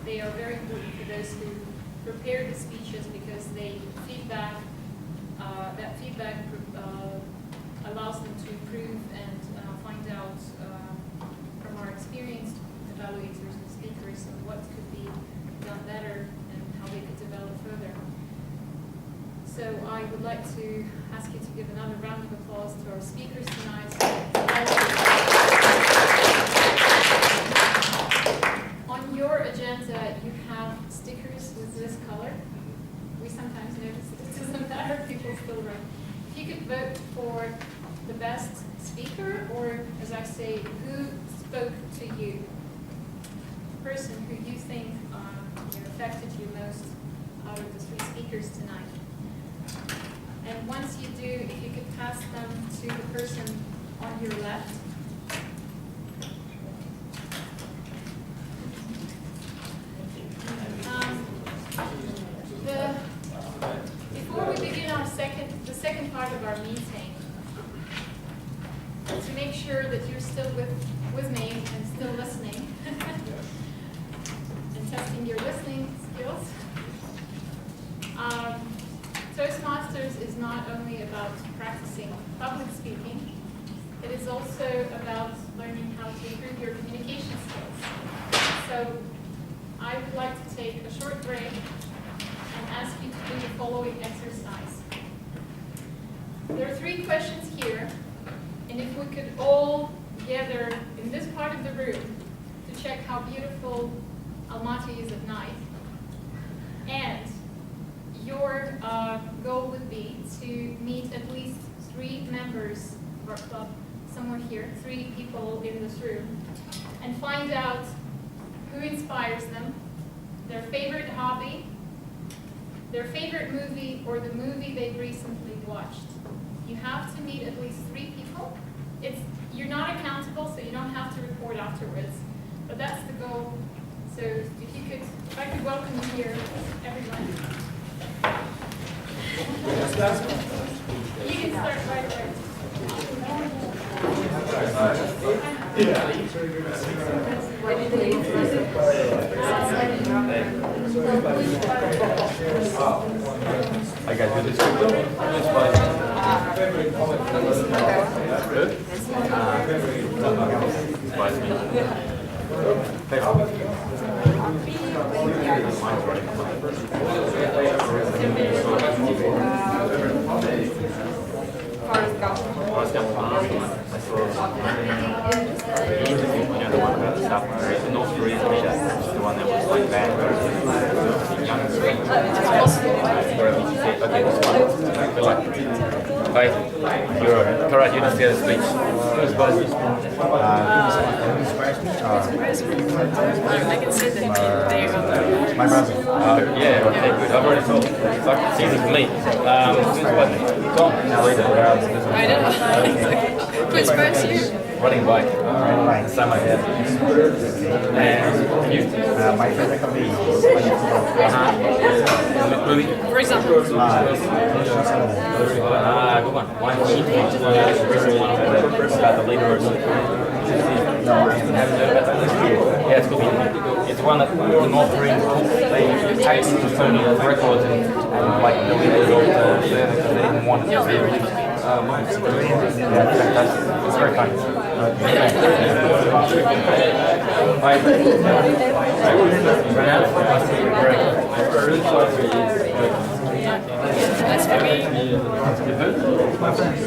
They are very important for those who prepare the speeches because they feedback. That feedback allows them to improve and find out from our experienced evaluators and speakers what could be done better and how they could develop further. So I would like to ask you to give another round of applause to our speakers tonight. On your agenda, you have stickers with this color. We sometimes notice it doesn't matter, people still write. If you could vote for the best speaker, or as I say, who spoke to you, the person who you think affected you most out of the 3 speakers tonight. And once you do, if you could pass them to the person on your left. part of our meeting, to make sure that you're still with me and still listening, and testing your listening skills. Toastmasters is not only about practicing public speaking, it is also about learning how to improve your communication skills. So I would like to take a short break and ask you to do the following exercise. There are 3 questions here, and if we could all gather in this part of the room to check how beautiful Almaty is at night, and your goal would be to meet at least 3 members of our club, somewhere here, 3 people in this room, and find out who inspires them, their favorite hobby, their favorite movie, or the movie they've recently watched. You have to meet at least 3 people. You're not accountable, so you don't have to report afterwards, but that's the goal. So if I could welcome you here, everyone. You can start right away. I got you this quickly. Good? Inspires me. Mine's Forrest Gump. Forrest Gump. I saw the one about the South Korea, the North Korean leader, the one that was like banned young and sweet. Okay, this one. Good luck. Bye. Karat, you just get a speech. I can say that. There you go. My brother. Yeah, okay, good. I've already told you. It's easy for me. Tom, I know. Who inspires you? Running bike. The same I have. And you? My favorite hobby is movie. For example. Good one. One recent one about the leader of No, I haven't heard about that. Yeah, it's cool. It's one that the North Koreans they take the Sony records and like deleted all the because they didn't want it to be released. Yeah, fantastic. It's very funny. That's for me.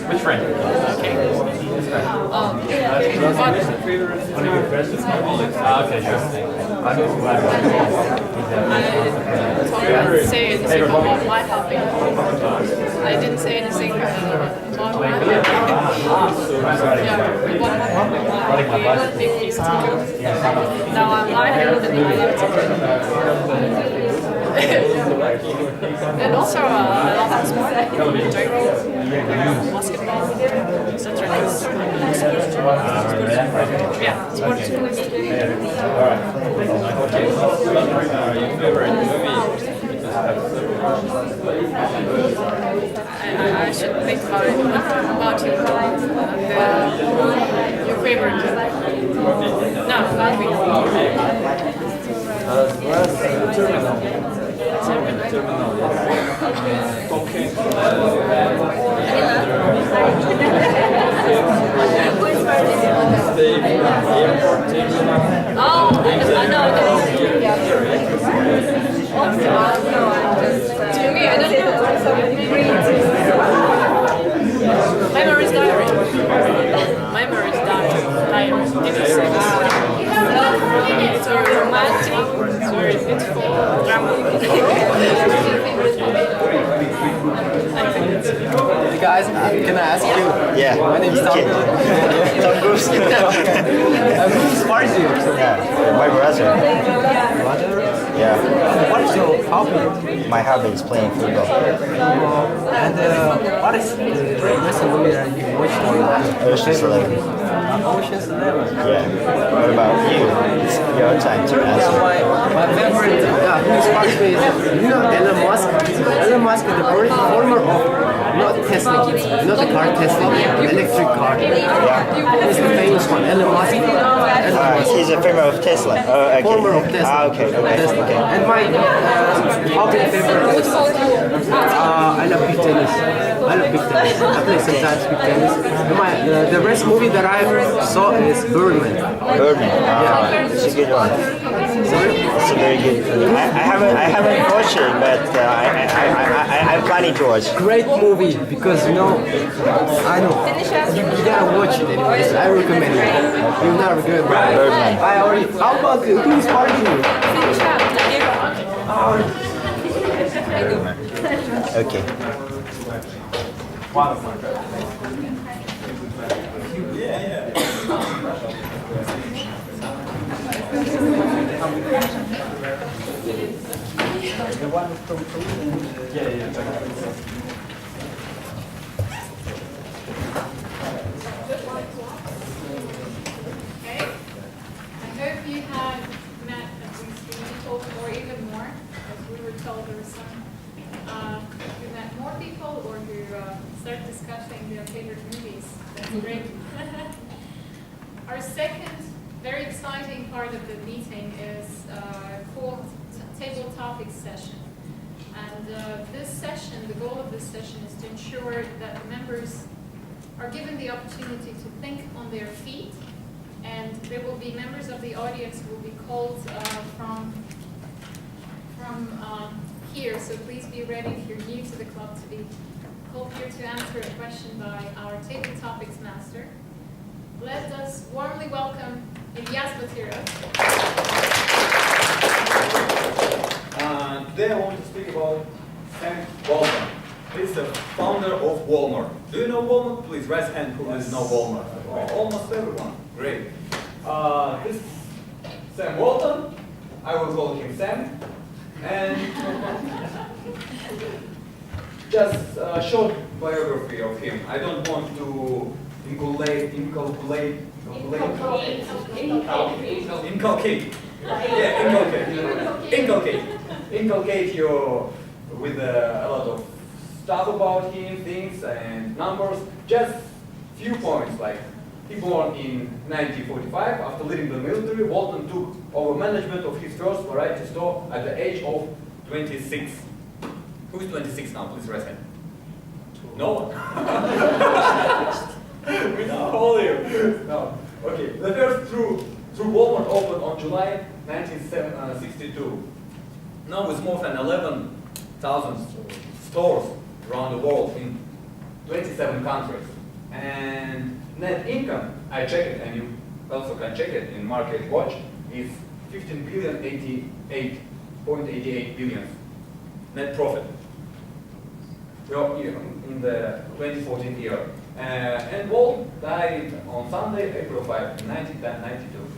Which friend? Okay. Okay, sure. I can't say anything about my hobby. I didn't say anything about my hobby. Yeah, what hobby? Big piece to go. Now I'm lying and I love to go. And also I love sport, basketball, etc. Yeah, sports. I should think about it. About you. Your favorite? No, not me. To me, I don't know. Memories diary. Memories diary. It's very romantic. It's very beautiful drama. Hey guys, can I ask you? Yeah. My name is Tom. Tom Bruce. Who inspires you? Yeah, my brother. Brother? Yeah. What is your hobby? My hobby is playing football. And what is the recent movie that you watched on? Ocean's 11. Ocean's 11? Yeah. What about you? It's your time to answer. My favorite, who inspires me is, Elon Musk. Elon Musk is the former of know Tesla? You know the car Tesla? Electric car. Yeah. It's the famous one. Elon Musk. He's a former of Tesla. Okay. Former of Tesla. Ah, okay. Tesla. Okay. And my hobby favorite is I love big tennis. I love big tennis. I play sometimes big tennis. And the best movie that I saw is Birdman. Birdman. Yeah. It's a good one. Sorry? It's a very good movie. I haven't watched it, but I'm planning to watch. Great movie because I know you gotta watch it anyways. I recommend it. You'll not regret it. Birdman. I already. How about you? Who inspired you? Birdman. Okay. The one from Yeah. Okay. I hope you have met at least three people, or even more, as we were told there were some who met more people or who started discussing their favorite movies. That's great. Our second very exciting part of the meeting is called Table Topics session. And this session, the goal of this session is to ensure that the members are given the opportunity to think on their feet, and there will be members of the audience who will be called from here, so please be ready if you're new to the club to be called here to answer a question by our Table Topics master. Let us warmly welcome Almaty. Today I want to speak about Sam Walton. He's the founder of Walmart. Do you know Walmart? Please raise your hand who doesn't know Walmart. Almost everyone. Great. This is Sam Walton. I will call him Sam. And just a short biography of him. I don't want to inculcate you with a lot of stuff about him, things and numbers. Just few points, like he born in 1945. After leaving the military, Walton took over management of his first variety store at the age of 26. Who is 26 now? Please raise hand. No one. We know all of you. No. Okay. The first true Walmart opened on July 1962. Now with more than 11,000 stores around the world in 27 countries. And net income, I checked it, and you also can check it in Market Watch, is 15,088.88 billion net profit in the 2014 year. And Walt died on Sunday, April 5, 1992.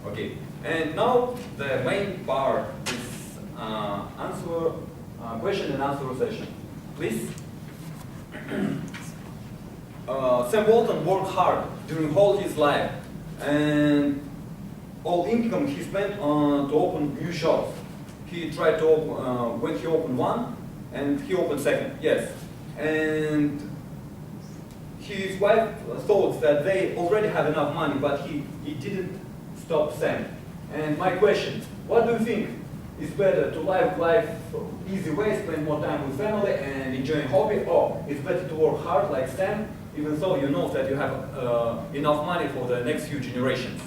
Okay, and now the main part is question and answer session. Please. Sam Walton worked hard during all his life, and all income he spent to open new shops. He tried to open, when he opened one, and he opened second, yes. And his wife thought that they already had enough money, but he didn't stop Sam. And my question, what do you think is better, to live life easy way, spend more time with family and enjoying hobby, or it's better to work hard like Sam, even though you know that you have enough money for the next few generations?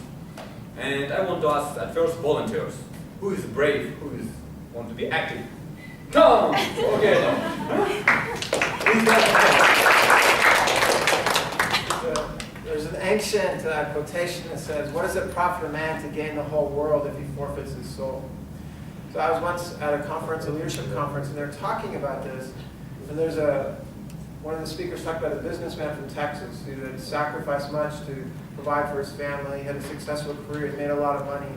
And I want to ask at first volunteers, who is brave, who is want to be active? No! Okay, no. There's an ancient quotation that says, what does it profit a man to gain the whole world if he forfeits his soul? So I was once at a conference, a leadership conference, and they're talking about this. And there's one of the speakers talked about a businessman from Texas who had sacrificed much to provide for his family. He had a successful career, he made a lot of money.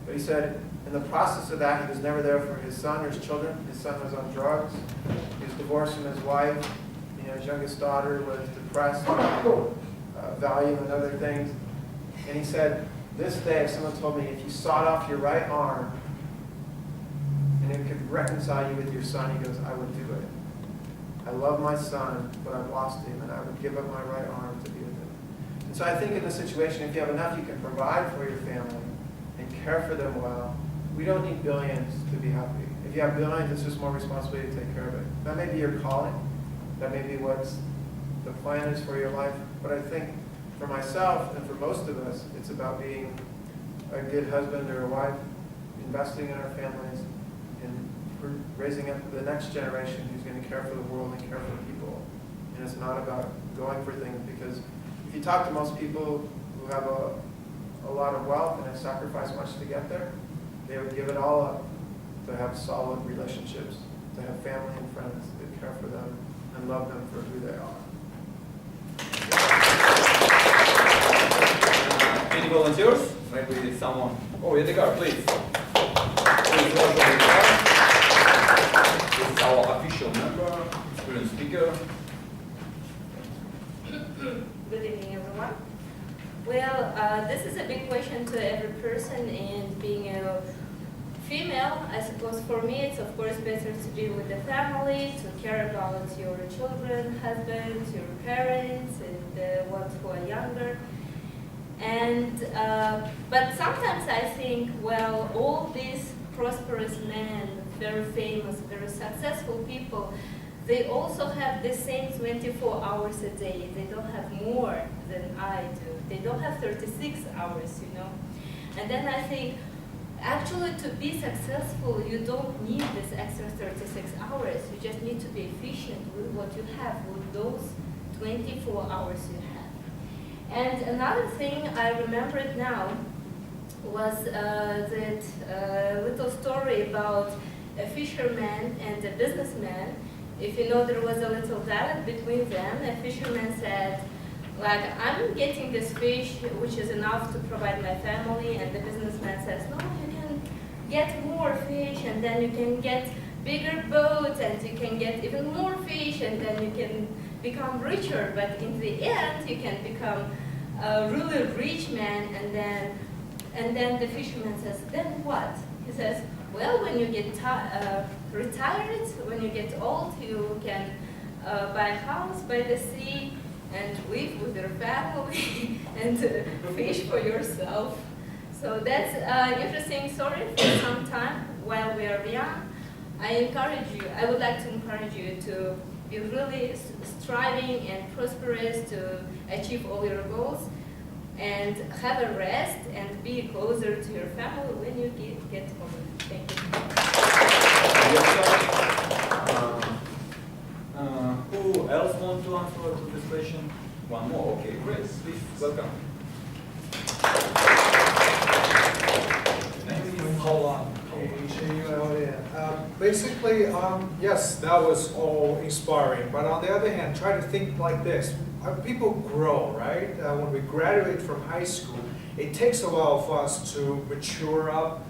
But he said, in the process of that, he was never there for his son or his children. His son was on drugs. He was divorced from his wife. His youngest daughter was depressed, value and other things. And he said, this day, if someone told me, if you sawed off your right arm and it could reconcile you with your son, he goes, I would do it. I love my son, but I've lost him, and I would give up my right arm to be with him. And so I think in this situation, if you have enough, you can provide for your family and care for them well. We don't need billions to be happy. If you have billions, it's just more responsibility to take care of it. That may be your calling. That may be what the plan is for your life. But I think for myself and for most of us, it's about being a good husband or a wife, investing in our families, and raising up the next generation who's going to care for the world and care for people. And it's not about going for things, because if you talk to most people who have a lot of wealth and have sacrificed much to get there, they would give it all up to have solid relationships, to have family and friends that care for them and love them for who they are. Any volunteers? Maybe someone. Oh, Edgar, please. Please welcome Edgar. This is our official member, experienced speaker. Good evening, everyone. Well, this is a big question to every person, and being a female, I suppose for me, it's of course better to be with the family, to care about your children, husbands, your parents, and the ones who are younger. And but sometimes I think, well, all these prosperous men, very famous, very successful people, they also have the same 24 hours a day. They don't have more than I do. They don't have 36 hours, you know. And then I think, actually, to be successful, you don't need this extra 36 hours. You just need to be efficient with what you have, with those 24 hours you have. And another thing I remembered now was that little story about a fisherman and a businessman. If you know, there was a little dialogue between them. A fisherman said, like, I'm getting this fish, which is enough to provide my family, and the businessman says, no, you can get more fish, and then you can get bigger boats, and you can get even more fish, and then you can become richer, but in the end, you can become a really rich man, and then the fisherman says, then what? He says, well, when you get retired, when you get old, you can buy a house by the sea and live with your family and fish for yourself. So that's an interesting story for some time while we are young. I would like to encourage you to be really striving and prosperous to achieve all your goals, and have a rest and be closer to your family when you get home. Thank you. Who else wants to answer to this question? One more. Okay, great. Please welcome. Basically, yes, that was all inspiring. But on the other hand, try to think like this. People grow, right? When we graduate from high school, it takes a while for us to mature up,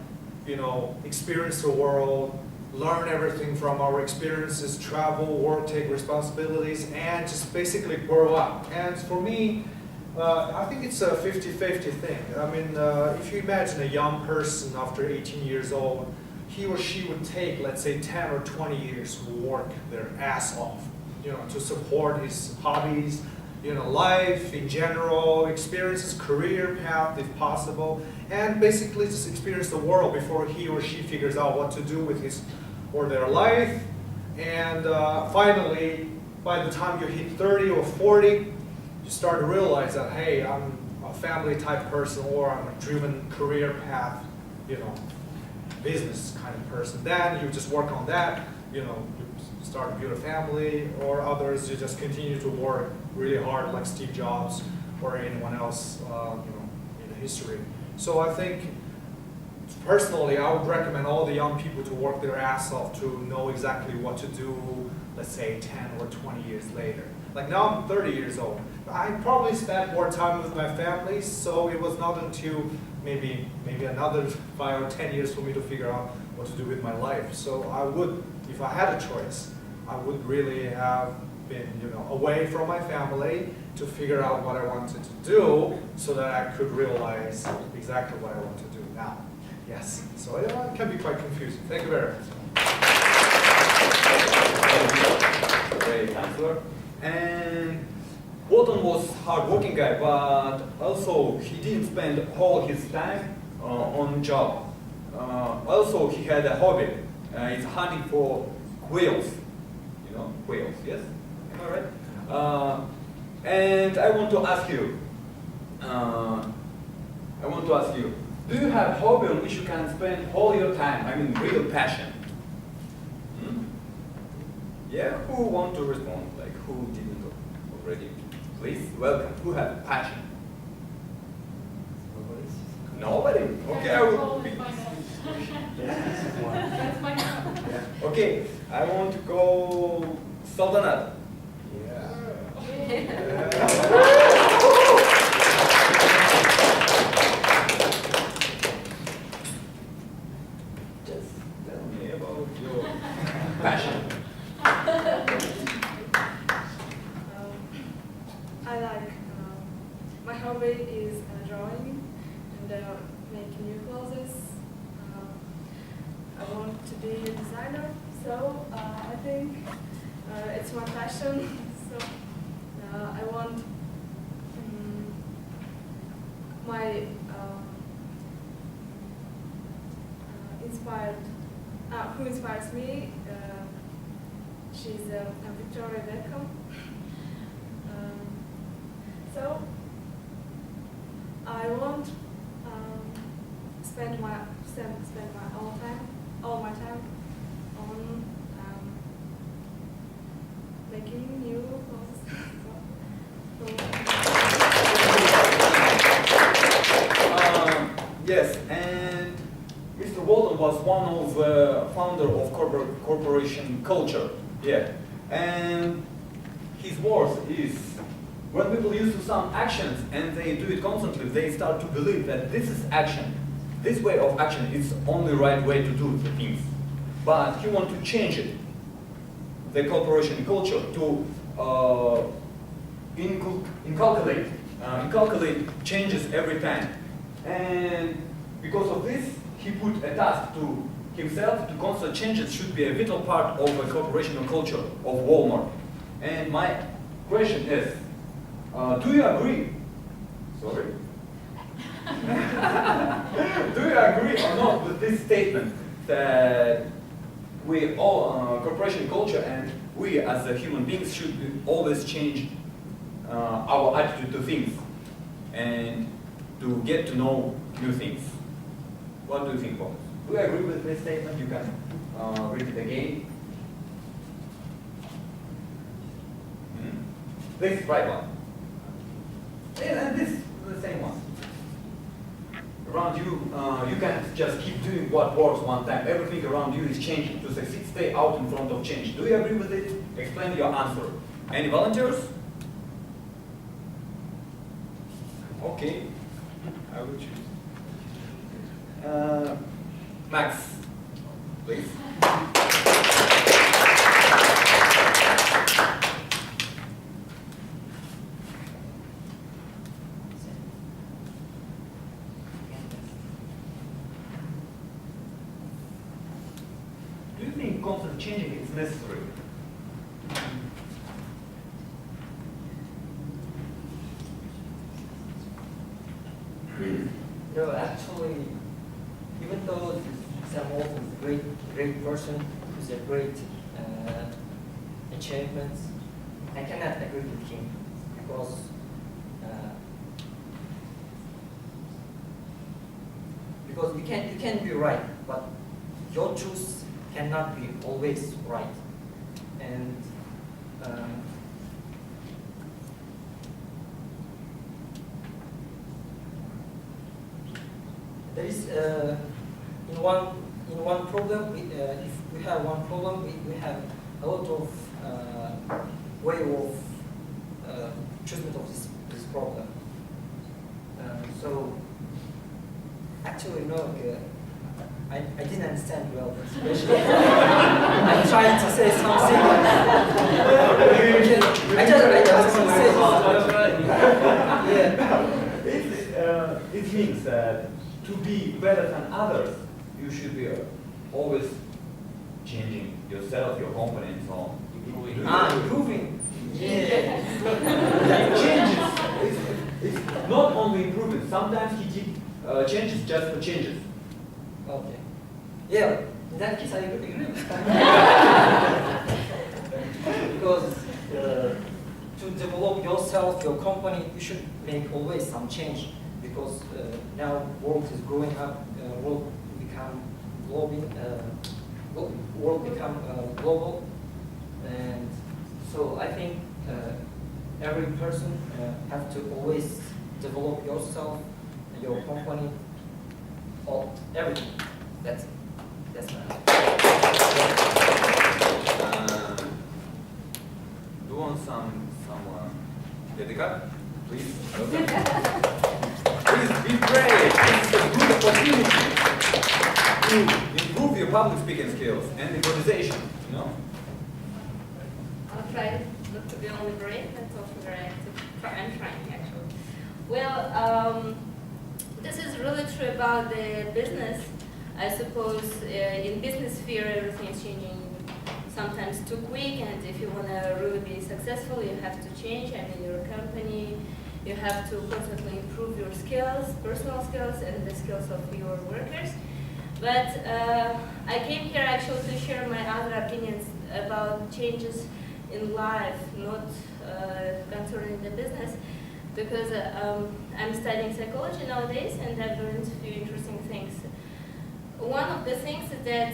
you know, experience the world, learn everything from our experiences, travel, work, take responsibilities, and just basically grow up. And for me, I think it's a 50-50 thing. I mean, if you imagine a young person after 18 years old, he or she would take, let's say, 10 or 20 years to work their ass off, you know, to support his hobbies, you know, life in general, experience his career path if possible, and basically just experience the world before he or she figures out what to do with his or their life. And finally, by the time you hit 30 or 40, you start to realize that, hey, I'm a family type person, or I'm a driven career path, you know, business kind of person. Then you just work on that, you know, you start to build a family, or others, you just continue to work really hard like Steve Jobs or anyone else, you know, in the history. So I think, personally, I would recommend all the young people to work their ass off to know exactly what to do, let's say 10 or 20 years later. Like now I'm 30 years old. I probably spent more time with my family, so it was not until maybe another 5 or 10 years for me to figure out what to do with my life. So I would, if I had a choice, I would really have been, you know, away from my family to figure out what I wanted to do, so that I could realize exactly what I want to do now. Yes, so it can be quite confusing. Thank you very much. Great. Walton was a hard-working guy, but also he didn't spend all his time on job. Also, he had a hobby. It's hunting for quails. You know, quails, yes? Am I right? And I want to ask you, do you have a hobby on which you can spend all your time? I mean, real passion. Hmm? Yeah, who want to respond? Like, who didn't already? Please, welcome. Who have passion? Nobody? Okay, I will be. That's my job. Yeah. Okay, I want to go Saltanat. Just tell me about your passion. I like, my hobby is drawing and making new clothes. I want to be a designer, so I think it's my passion. So I want my who inspires me. She's Victoria Beckham. So I won't spend my all my time on making new clothes. Yes, and Mr. Walton was one of the founder of corporation culture. Yeah, and his words is, when people use some actions and they do it constantly, they start to believe that this is action. This way of action is only right way to do the things. But he wants to change it, the corporation culture, to inculcate changes every time. And because of this, he put a task to himself to constant changes should be a vital part of the corporation culture of Walmart. And my question is, do you agree? Sorry? Do you agree or not with this statement that we all, corporation culture and we as a human beings should always change our attitude to things and to get to know new things? What do you think, folks? Do you agree with this statement? You can read it again. This is right one. And this is the same one. Around you, you can't just keep doing what works one time. Everything around you is changing. To succeed, stay out in front of change. Do you agree with it? Explain your answer. Any volunteers? Okay, I will choose. Max, please. Do you think constant changing is necessary? No, actually, even though Sam Walton is a great person, who's a great achievements, I cannot agree with him because you can be right, but your truth cannot be always right, and there is in one problem. If we have one problem, we have a lot of way of treatment of this problem. So actually, no, I didn't understand well. Especially, I'm trying to say something. I just want to say. Yeah. It means that to be better than others, you should be always changing yourself, your company, and so on. Improving. That changes. It's not only improvement. Sometimes he did changes just for changes. Okay. Yeah, in that case I agree with you. Because to develop yourself, your company, you should make always some change. Because now world is growing up, world become global, and so I think every person have to always develop yourself, your company, all everything. That's nice. Do you want some dedica? Please. Okay. Please be brave. This is a good opportunity to improve your public speaking skills and improvisation. You know. I'll try not to be only brave, but also very active. I'm trying actually. Well, this is really true about the business. I suppose in business sphere everything is changing sometimes too quick, and if you want to really be successful, you have to change. I mean, your company, you have to constantly improve your skills, personal skills, and the skills of your workers. But I came here actually to share my other opinions about changes in life, not concerning the business, because I'm studying psychology nowadays, and I've learned a few interesting things. One of the things is that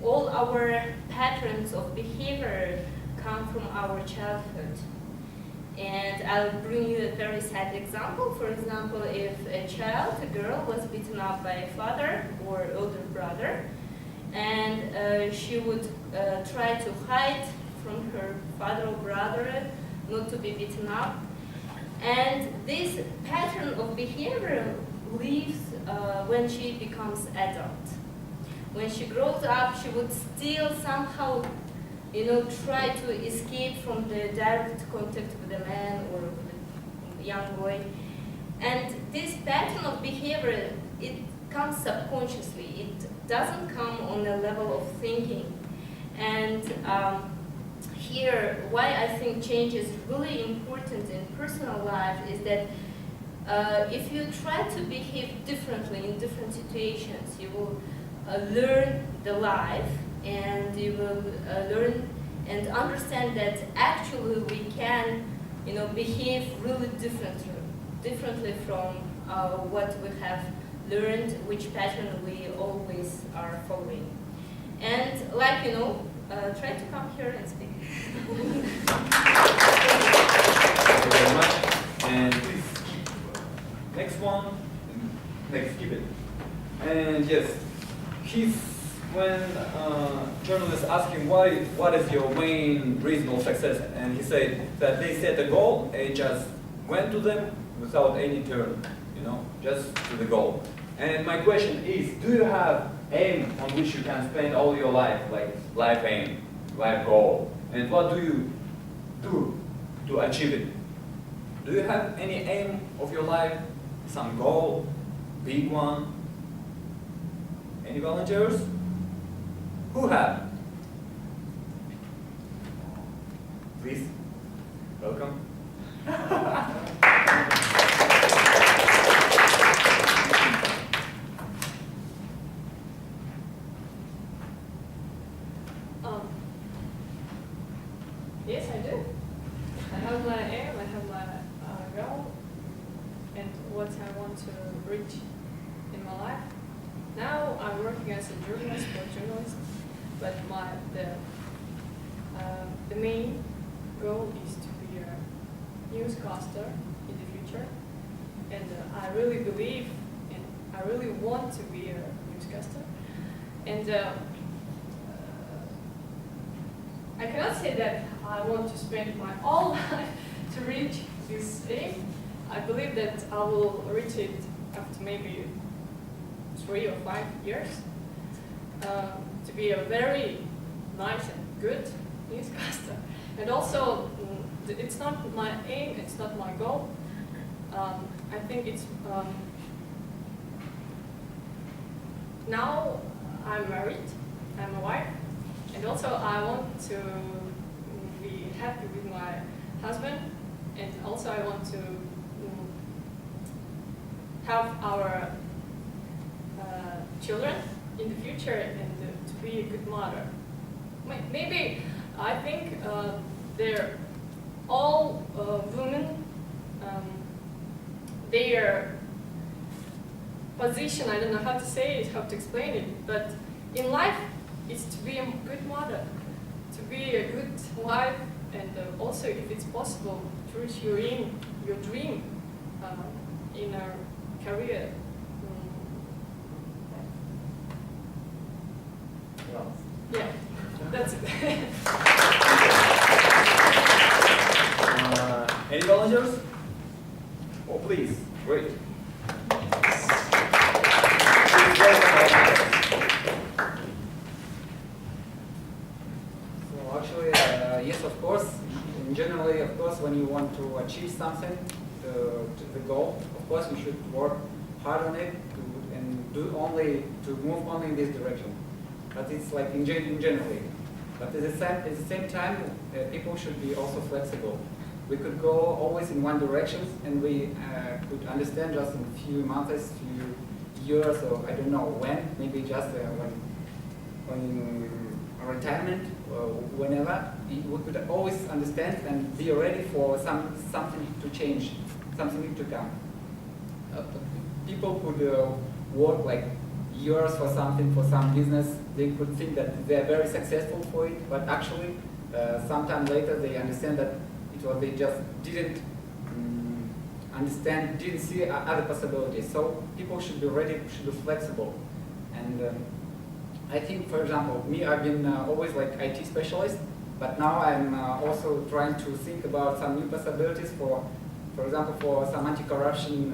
all our patterns of behavior come from our childhood. And I'll bring you a very sad example. For example, if a child, a girl, was beaten up by a father or older brother, and she would try to hide from her father or brother, not to be beaten up. And this pattern of behavior lives when she becomes adult. When she grows up, she would still somehow, try to escape from the direct contact with a man or with a young boy. And this pattern of behavior, it comes subconsciously. It doesn't come on a level of thinking. And here, why I think change is really important in personal life is that if you try to behave differently in different situations, you will learn the life, and you will learn and understand that actually we can, behave really differently from what we have learned, which pattern we always are following. And try to come here and speak. Thank you very much. And please keep next one. Next, keep it. And yes, when journalists ask him what is your main reason of success, and he said that they set a goal and just went to them without any turn, just to the goal. And my question is, do you have aim on which you can spend all your life, like life aim, life goal? And what do you do to achieve it? Do you have any aim of your life, some goal, big one? Any volunteers? Who have? Please, welcome. Yes, I do. I have my aim, I have my goal, and what I want to reach in my life. Now I'm working as a journalist, but the main goal is to be a newscaster in the future, and I really believe and I really want to be a newscaster, and I cannot say that I want to spend my whole life to reach this aim. I believe that I will reach it after maybe 3 or 5 years, to be a very nice and good newscaster. And also, it's not my aim, it's not my goal. I think it's, now I'm married, I'm a wife, and also I want to be happy with my husband, and also I want to have our children in the future and to be a good mother. Maybe I think they're all women. Their position, I don't know how to say it, how to explain it, but in life it's to be a good mother, to be a good wife, and also, if it's possible, to reach your dream in a career. Yeah, that's it. Any volunteers? Oh, please, great. So actually, yes, of course. Generally, of course, when you want to achieve something, the goal, of course, you should work hard on it and to move only in this direction. But it's like in generally. But at the same time, people should be also flexible. We could go always in one direction, and we could understand just in a few months, few years, or I don't know when, maybe just when retirement or whenever, we could always understand and be ready for something to change, something to come. People could work like years for something, for some business. They could think that they are very successful for it, but actually, sometime later they understand that they just didn't understand, didn't see other possibilities. So people should be ready, should be flexible. And I think, for example, me, I've been always like IT specialist, but now I'm also trying to think about some new possibilities for example, for some anti-corruption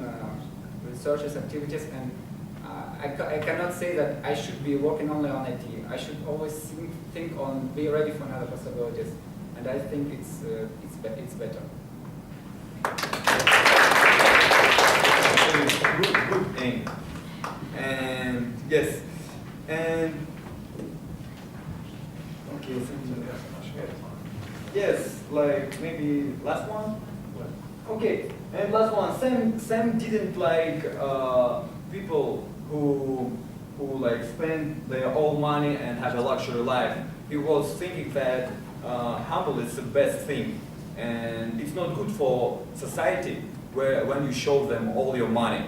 researches activities. And I cannot say that I should be working only on IT. I should always think on, be ready for other possibilities. And I think it's better. Good aim. And yes, and okay, yes, like maybe last one. Okay, and last one. Sam didn't like people who like spend their own money and have a luxury life. He was thinking that humble is the best thing, and it's not good for society when you show them all your money.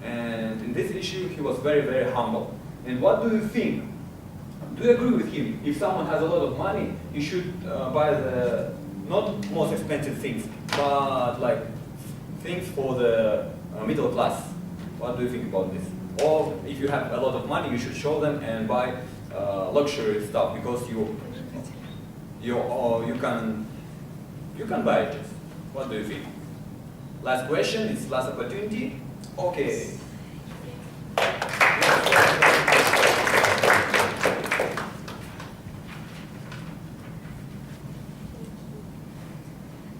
And in this issue, he was very, very humble. And what do you think? Do you agree with him? If someone has a lot of money, he should buy the not most expensive things, but like things for the middle class. What do you think about this? Or if you have a lot of money, you should show them and buy luxury stuff because you can buy it. What do you think? Last question, it's last opportunity. Okay.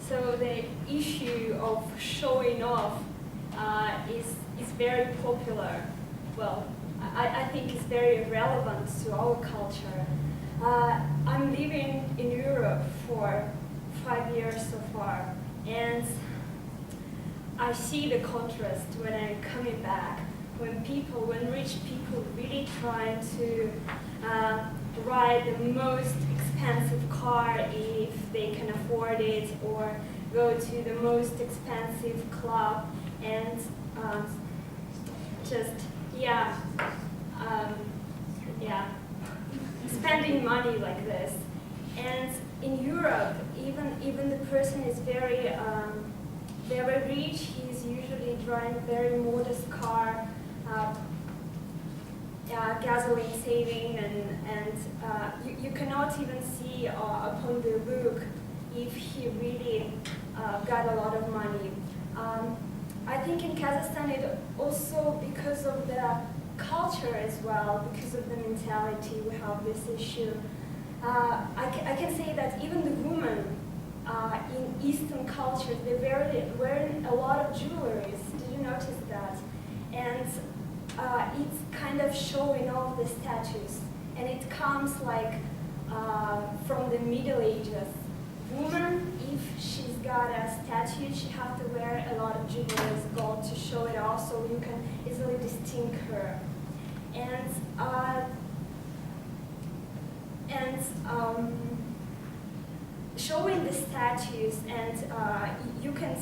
So the issue of showing off is very popular. Well, I think it's very relevant to our culture. I'm living in Europe for 5 years so far, and I see the contrast when I'm coming back, when rich people really try to ride the most expensive car if they can afford it, or go to the most expensive club, and spending money like this. And in Europe, even the person is very rich. He's usually driving a very modest car, gasoline saving, and you cannot even see upon the look if he really got a lot of money. I think in Kazakhstan it also, because of the culture as well, because of the mentality, we have this issue. I can say that even the women in Eastern cultures, they're wearing a lot of jewelry. Did you notice that? And it's kind of showing off the status, and it comes like from the Middle Ages. woman, if she's got a statue, she have to wear a lot of jewelry, gold, to show it off, so you can easily distinguish her. Showing the statues, and you can,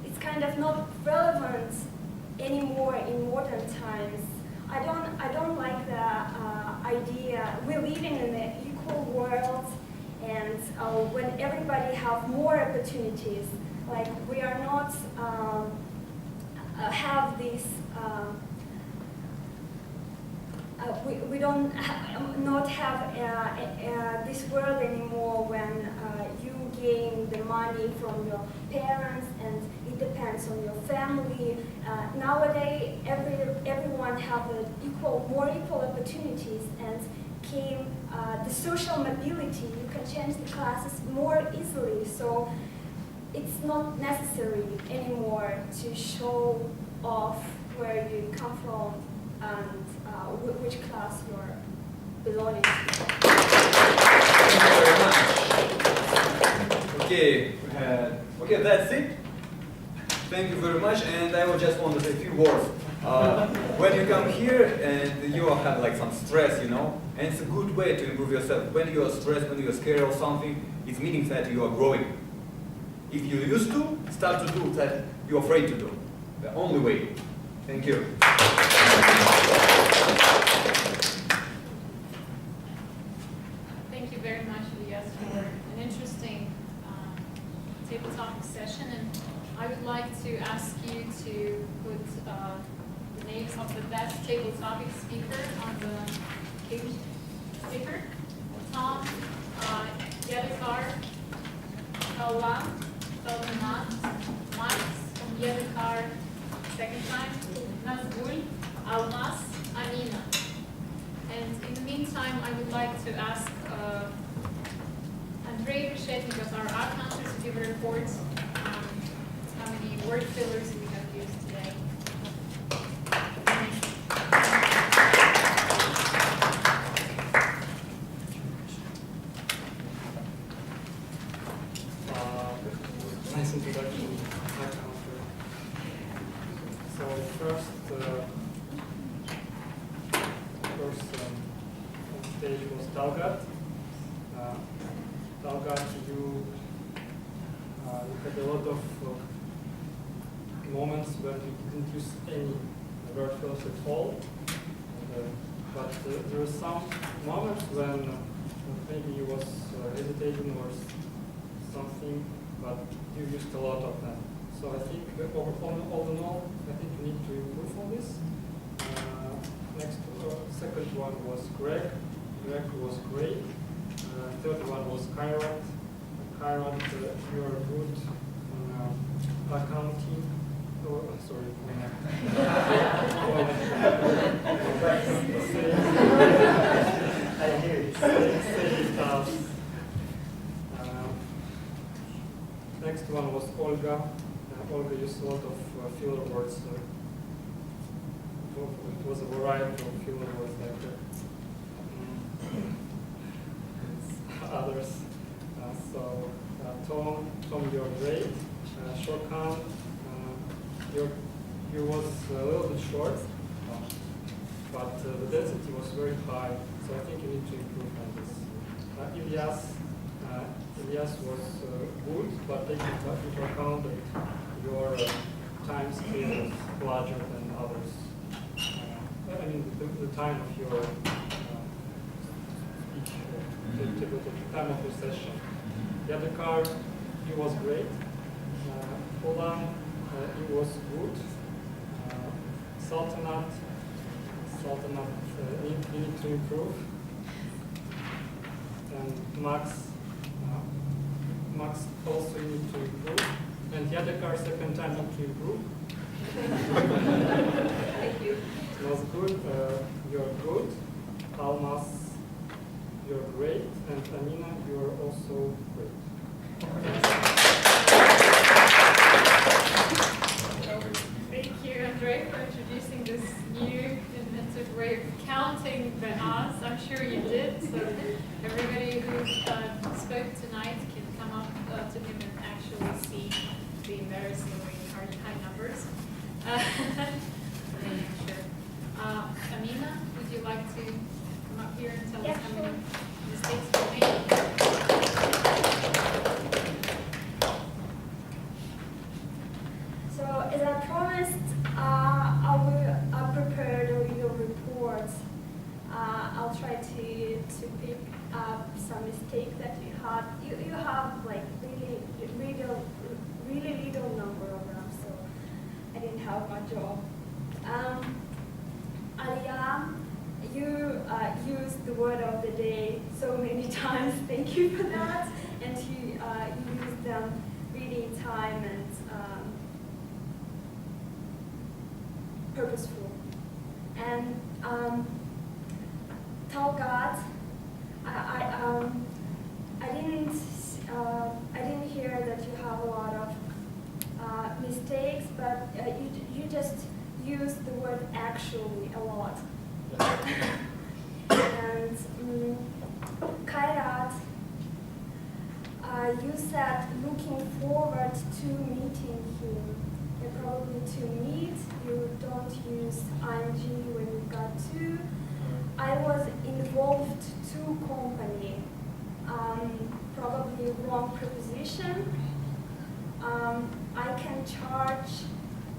it's kind of not relevant anymore in modern times. I don't like the idea. We're living in an equal world, and when everybody have more opportunities, like we are not have this. We don't not have this world anymore when you gain the money from your parents and it depends on your family. Nowadays, everyone have more equal opportunities, and came the social mobility. You can change the classes more easily, so it's not necessary anymore to show off where you come from and which class you're belonging to. Thank you very much. Okay, that's it. Thank you very much, and I would just want to say a few words. When you come here and you have like some stress, you know, and it's a good way to improve yourself. When you are stressed, when you are scared of something, it means that you are growing. If you used to, start to do that you're afraid to do. The only way. Thank you. Thank you very much, Elias, for an interesting table topic session. And I would like to ask you to put the names of the best table topic speaker on the cage sticker. Tom, Yedekar, Kaula, Salmanat, Max, Yedekar, second time, Nazgul, Almas, Amina. And in the meantime, I would like to ask Andrei Reshetnikov, our accountant, to give a report on how many word fillers we have used today. Nice introduction, accountant. So first on stage was Dalgat. Dalgat, you had a lot of moments when you didn't use any word fillers at all. But there were some moments when maybe you was hesitating or something, but you used a lot of them. So I think all in all, I think you need to improve on this. Second one was Greg. Greg was great. Third one was Kairat. Kairat, you are good on accounting. Oh, sorry. I hear it. Save tasks. Next one was Olga. Olga used a lot of filler words. It was a variety of filler words like others. Tom, you're great. Shokan, you was a little bit short, but the density was very high. So I think you need to improve on this. Elias was good, but taking into account that your time scale was larger than others. I mean, the time of your speech, the time of your session. The other card, he was great. Ulan, he was good. Sultanat, you need to improve. And Max also need to improve. And the other car second time need to improve. Thank you. Was good. You're good. Almas, you're great. And Amina, you're also great. Thank you, Andrei, for introducing this new inventive way of counting the As. I'm sure you did. it. So everybody who spoke tonight can come up to him and actually see the embarrassingly high numbers. Sure. Amina, would you like to come up here and tell us how many mistakes you made? So, as I promised, I prepared a video report. I'll try to pick up some mistakes that you had. You have like really little number of them, so I didn't have my job. Alia, you used the word of the day so many times. Thank you for that. And you used them reading time and purposeful. And Talgat, I didn't hear that you have a lot of mistakes, but you just use the word actually a lot. And Kairat, you said looking forward to meeting him. And probably to meet, you don't use ing when you got to. I was involved to company, probably wrong preposition. I can charge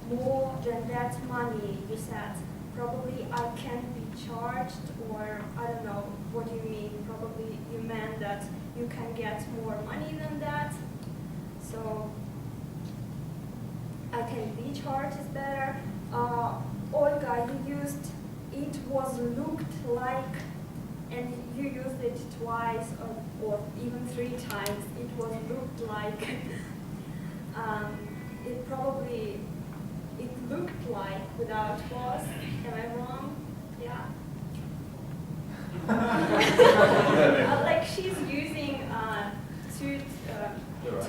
more than that money, you said. Probably I can't be charged, or I don't know what you mean. Probably you meant that you can get more money than that. So I can be charged is better. Olga, you used it was looked like, and you used it twice or even 3 times. It was looked like. It looked like without was. Am I wrong? Yeah. Like she's using two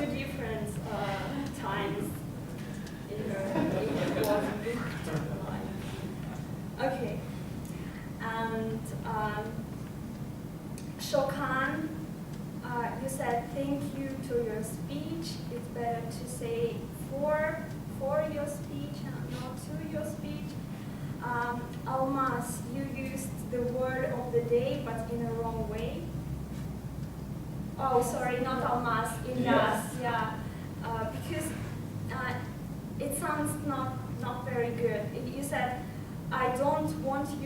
different times in her. It was looked like. Okay. And Shokan, you said thank you to your speech. It's better to say for your speech and not to your speech. Almas, you used the word of the day but in a wrong way. Oh, sorry, not Almas, Ilyas, yeah. Because it sounds not very good. You said, I don't want to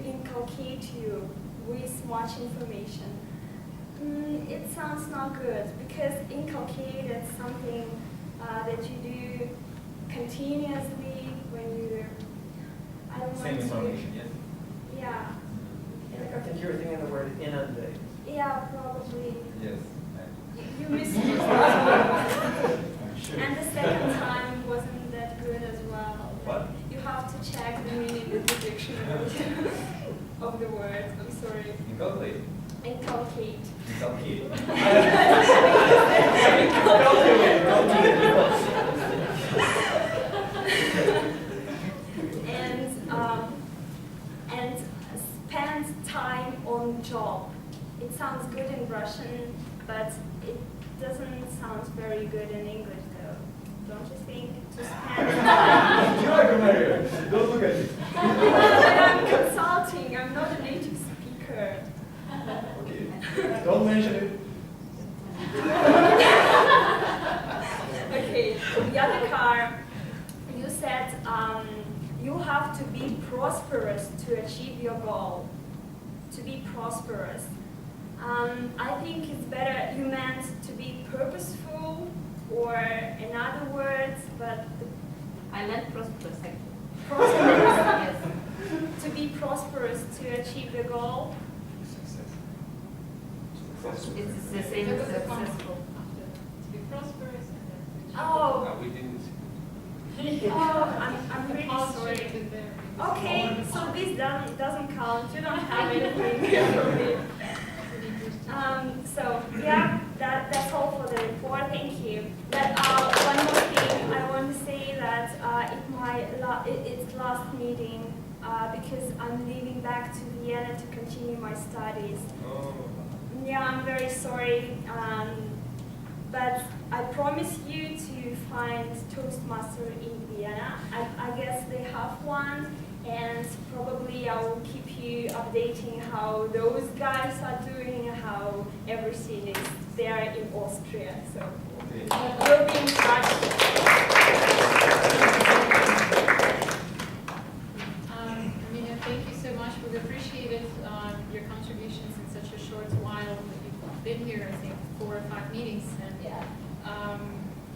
inculcate you with much information. It sounds not good because inculcate is something that you do continuously when you. I don't Same information, yes. Yeah. I think you were thinking the word inundate. Yeah, probably. Yes. You missed it. And the second time wasn't that good as well. What? You have to check the meaning of the dictionary of the word. I'm sorry. Inculcate. Inculcate. Inculcate. And spend time on job. It sounds good in Russian, but it doesn't sound very good in English, though. Don't you think? To spend time. Don't look at it. I'm consulting. I'm not a native speaker. Okay. Don't mention it. Okay. Yadikar, you said you have to be prosperous to achieve your goal. To be prosperous. I think it's better you meant to be purposeful or in other words, but I meant prosperous actually. Prosperous, yes. To be prosperous to achieve the goal. It's the same as successful. To be prosperous and then to achieve Oh. the We didn't. Oh, I'm really sorry. there. Okay, so this doesn't count. You don't have anything for me. So yeah, that's all for the report. Thank you. But one more thing, I want to say that it's last meeting because I'm leaving back to to continue my studies. Yeah, I'm very sorry, but I promise you to find Toastmaster in Vienna. I guess they have one, and probably I will keep you updating how those guys are doing, how everything is there in Austria. So we'll be in touch. Amina, thank you so much. We've appreciated your contributions in such a short while that you've been here, I think 4 or 5 meetings, and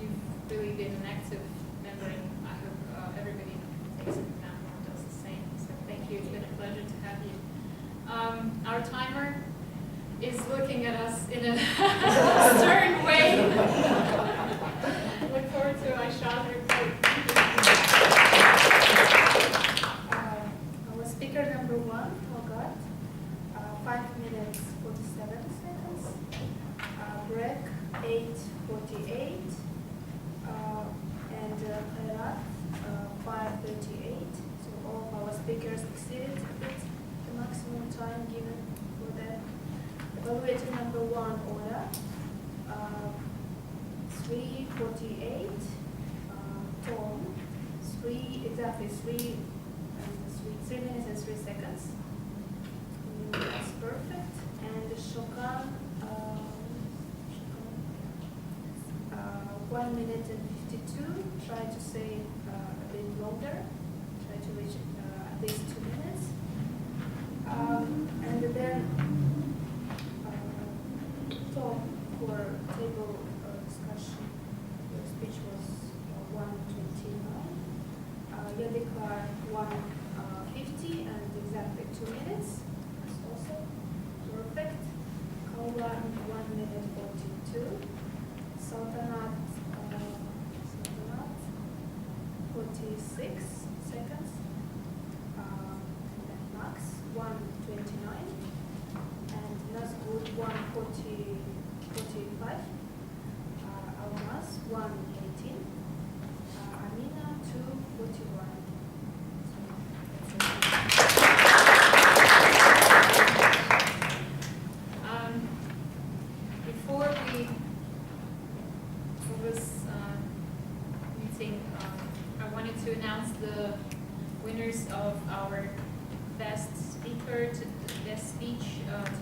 you've really been an active member, and I hope everybody thinks that Matt does the same. So thank you. It's been a pleasure to have you. Our timer is looking at us in a stern way. Look forward to Aisha's report. Our speaker number 1, Hogat, 5 minutes 47 seconds. Break 8:48, and Khairat 5:38. So all of our speakers exceeded a bit the maximum time given for that. Evaluator number 1, Ola, 3:48. Tom, 3 minutes and 3 seconds. That's perfect. And Shokan, 1 minute and 52. Try to say a bit longer. Try to reach at least 2 minutes. And then Tom, for table discussion, your speech was 1:29. Yadikar 1:50 and exactly 2 minutes. That's also perfect. Kaulan 1 minute 42. Sultanat 46 seconds. And then Max 1:29. And Nazgul 1:45. Almas 1:18. Amina 2:41. Before we for this meeting, I wanted to announce the winners of our best speaker. The best speech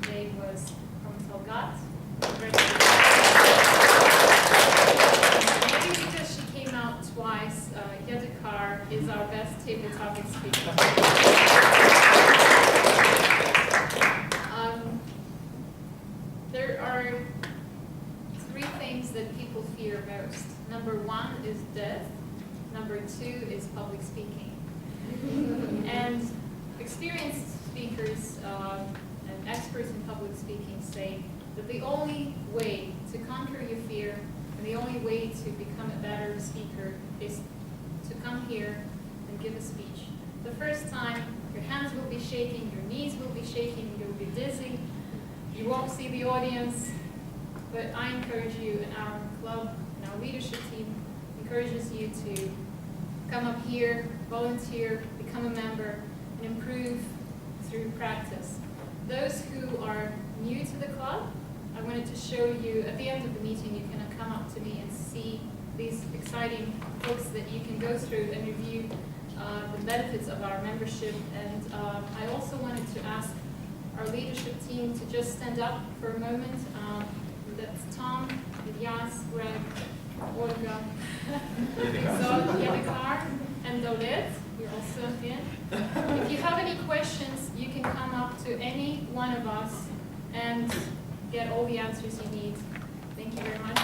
today was from Talgat. Maybe because she came out twice, Yadikar is our best table topic speaker. There are 3 things that people fear most. Number 1 is death. Number 2 is public speaking. And experienced speakers and experts in public speaking say that the only way to conquer your fear and the only way to become a better speaker is to come here and give a speech. The first time, your hands will be shaking, your knees will be shaking, you'll be dizzy, you won't see the audience, but I encourage you, and our club and our leadership team encourages you to come up here, volunteer, become a member, and improve through practice. Those who are new to the club, I wanted to show you, at the end of the meeting, you can come up to me and see these exciting books that you can go through and review the benefits of our membership. And I also wanted to ask our leadership team to just stand up for a moment. That's Tom, Ilyas, Greg, Olga, Yadikar, and Dolet. You're also here. If you have any questions, you can come up to any one of us and get all the answers you need. Thank you very much.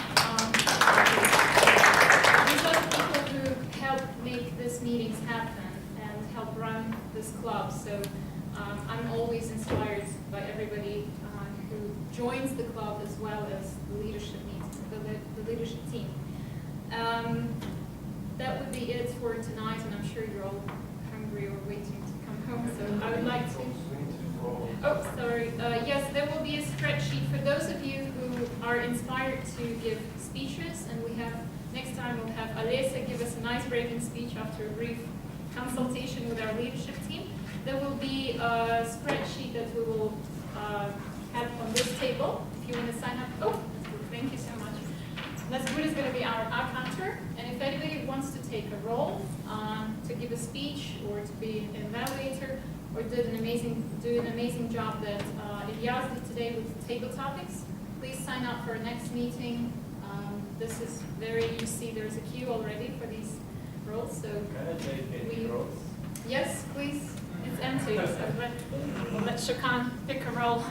These are the people who help make these meetings happen and help run this club. So I'm always inspired by everybody who joins the club as well as the leadership the leadership team. That would be it for tonight, and I'm sure you're all hungry or waiting to come home. So I would like to. Oh, sorry. Yes, there will be a spreadsheet for those of you who are inspired to give speeches, and we have next time we'll have Alessa give us an ice-breaking speech after a brief consultation with our leadership team. There will be a spreadsheet that we will have on this table. If you want to sign up, oh, that's good. Thank you so much. That's good is going to be our counter. And if anybody wants to take a role, to give a speech or to be an evaluator, or do an amazing job that Ilyas did today with table topics, please sign up for our next meeting. This is you see there's a queue already for these roles. So Can I take any roles? Yes, please. It's empty, so we'll let Shakan pick a role.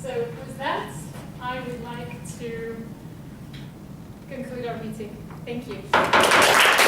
So with that, I would like to conclude our meeting. Thank you.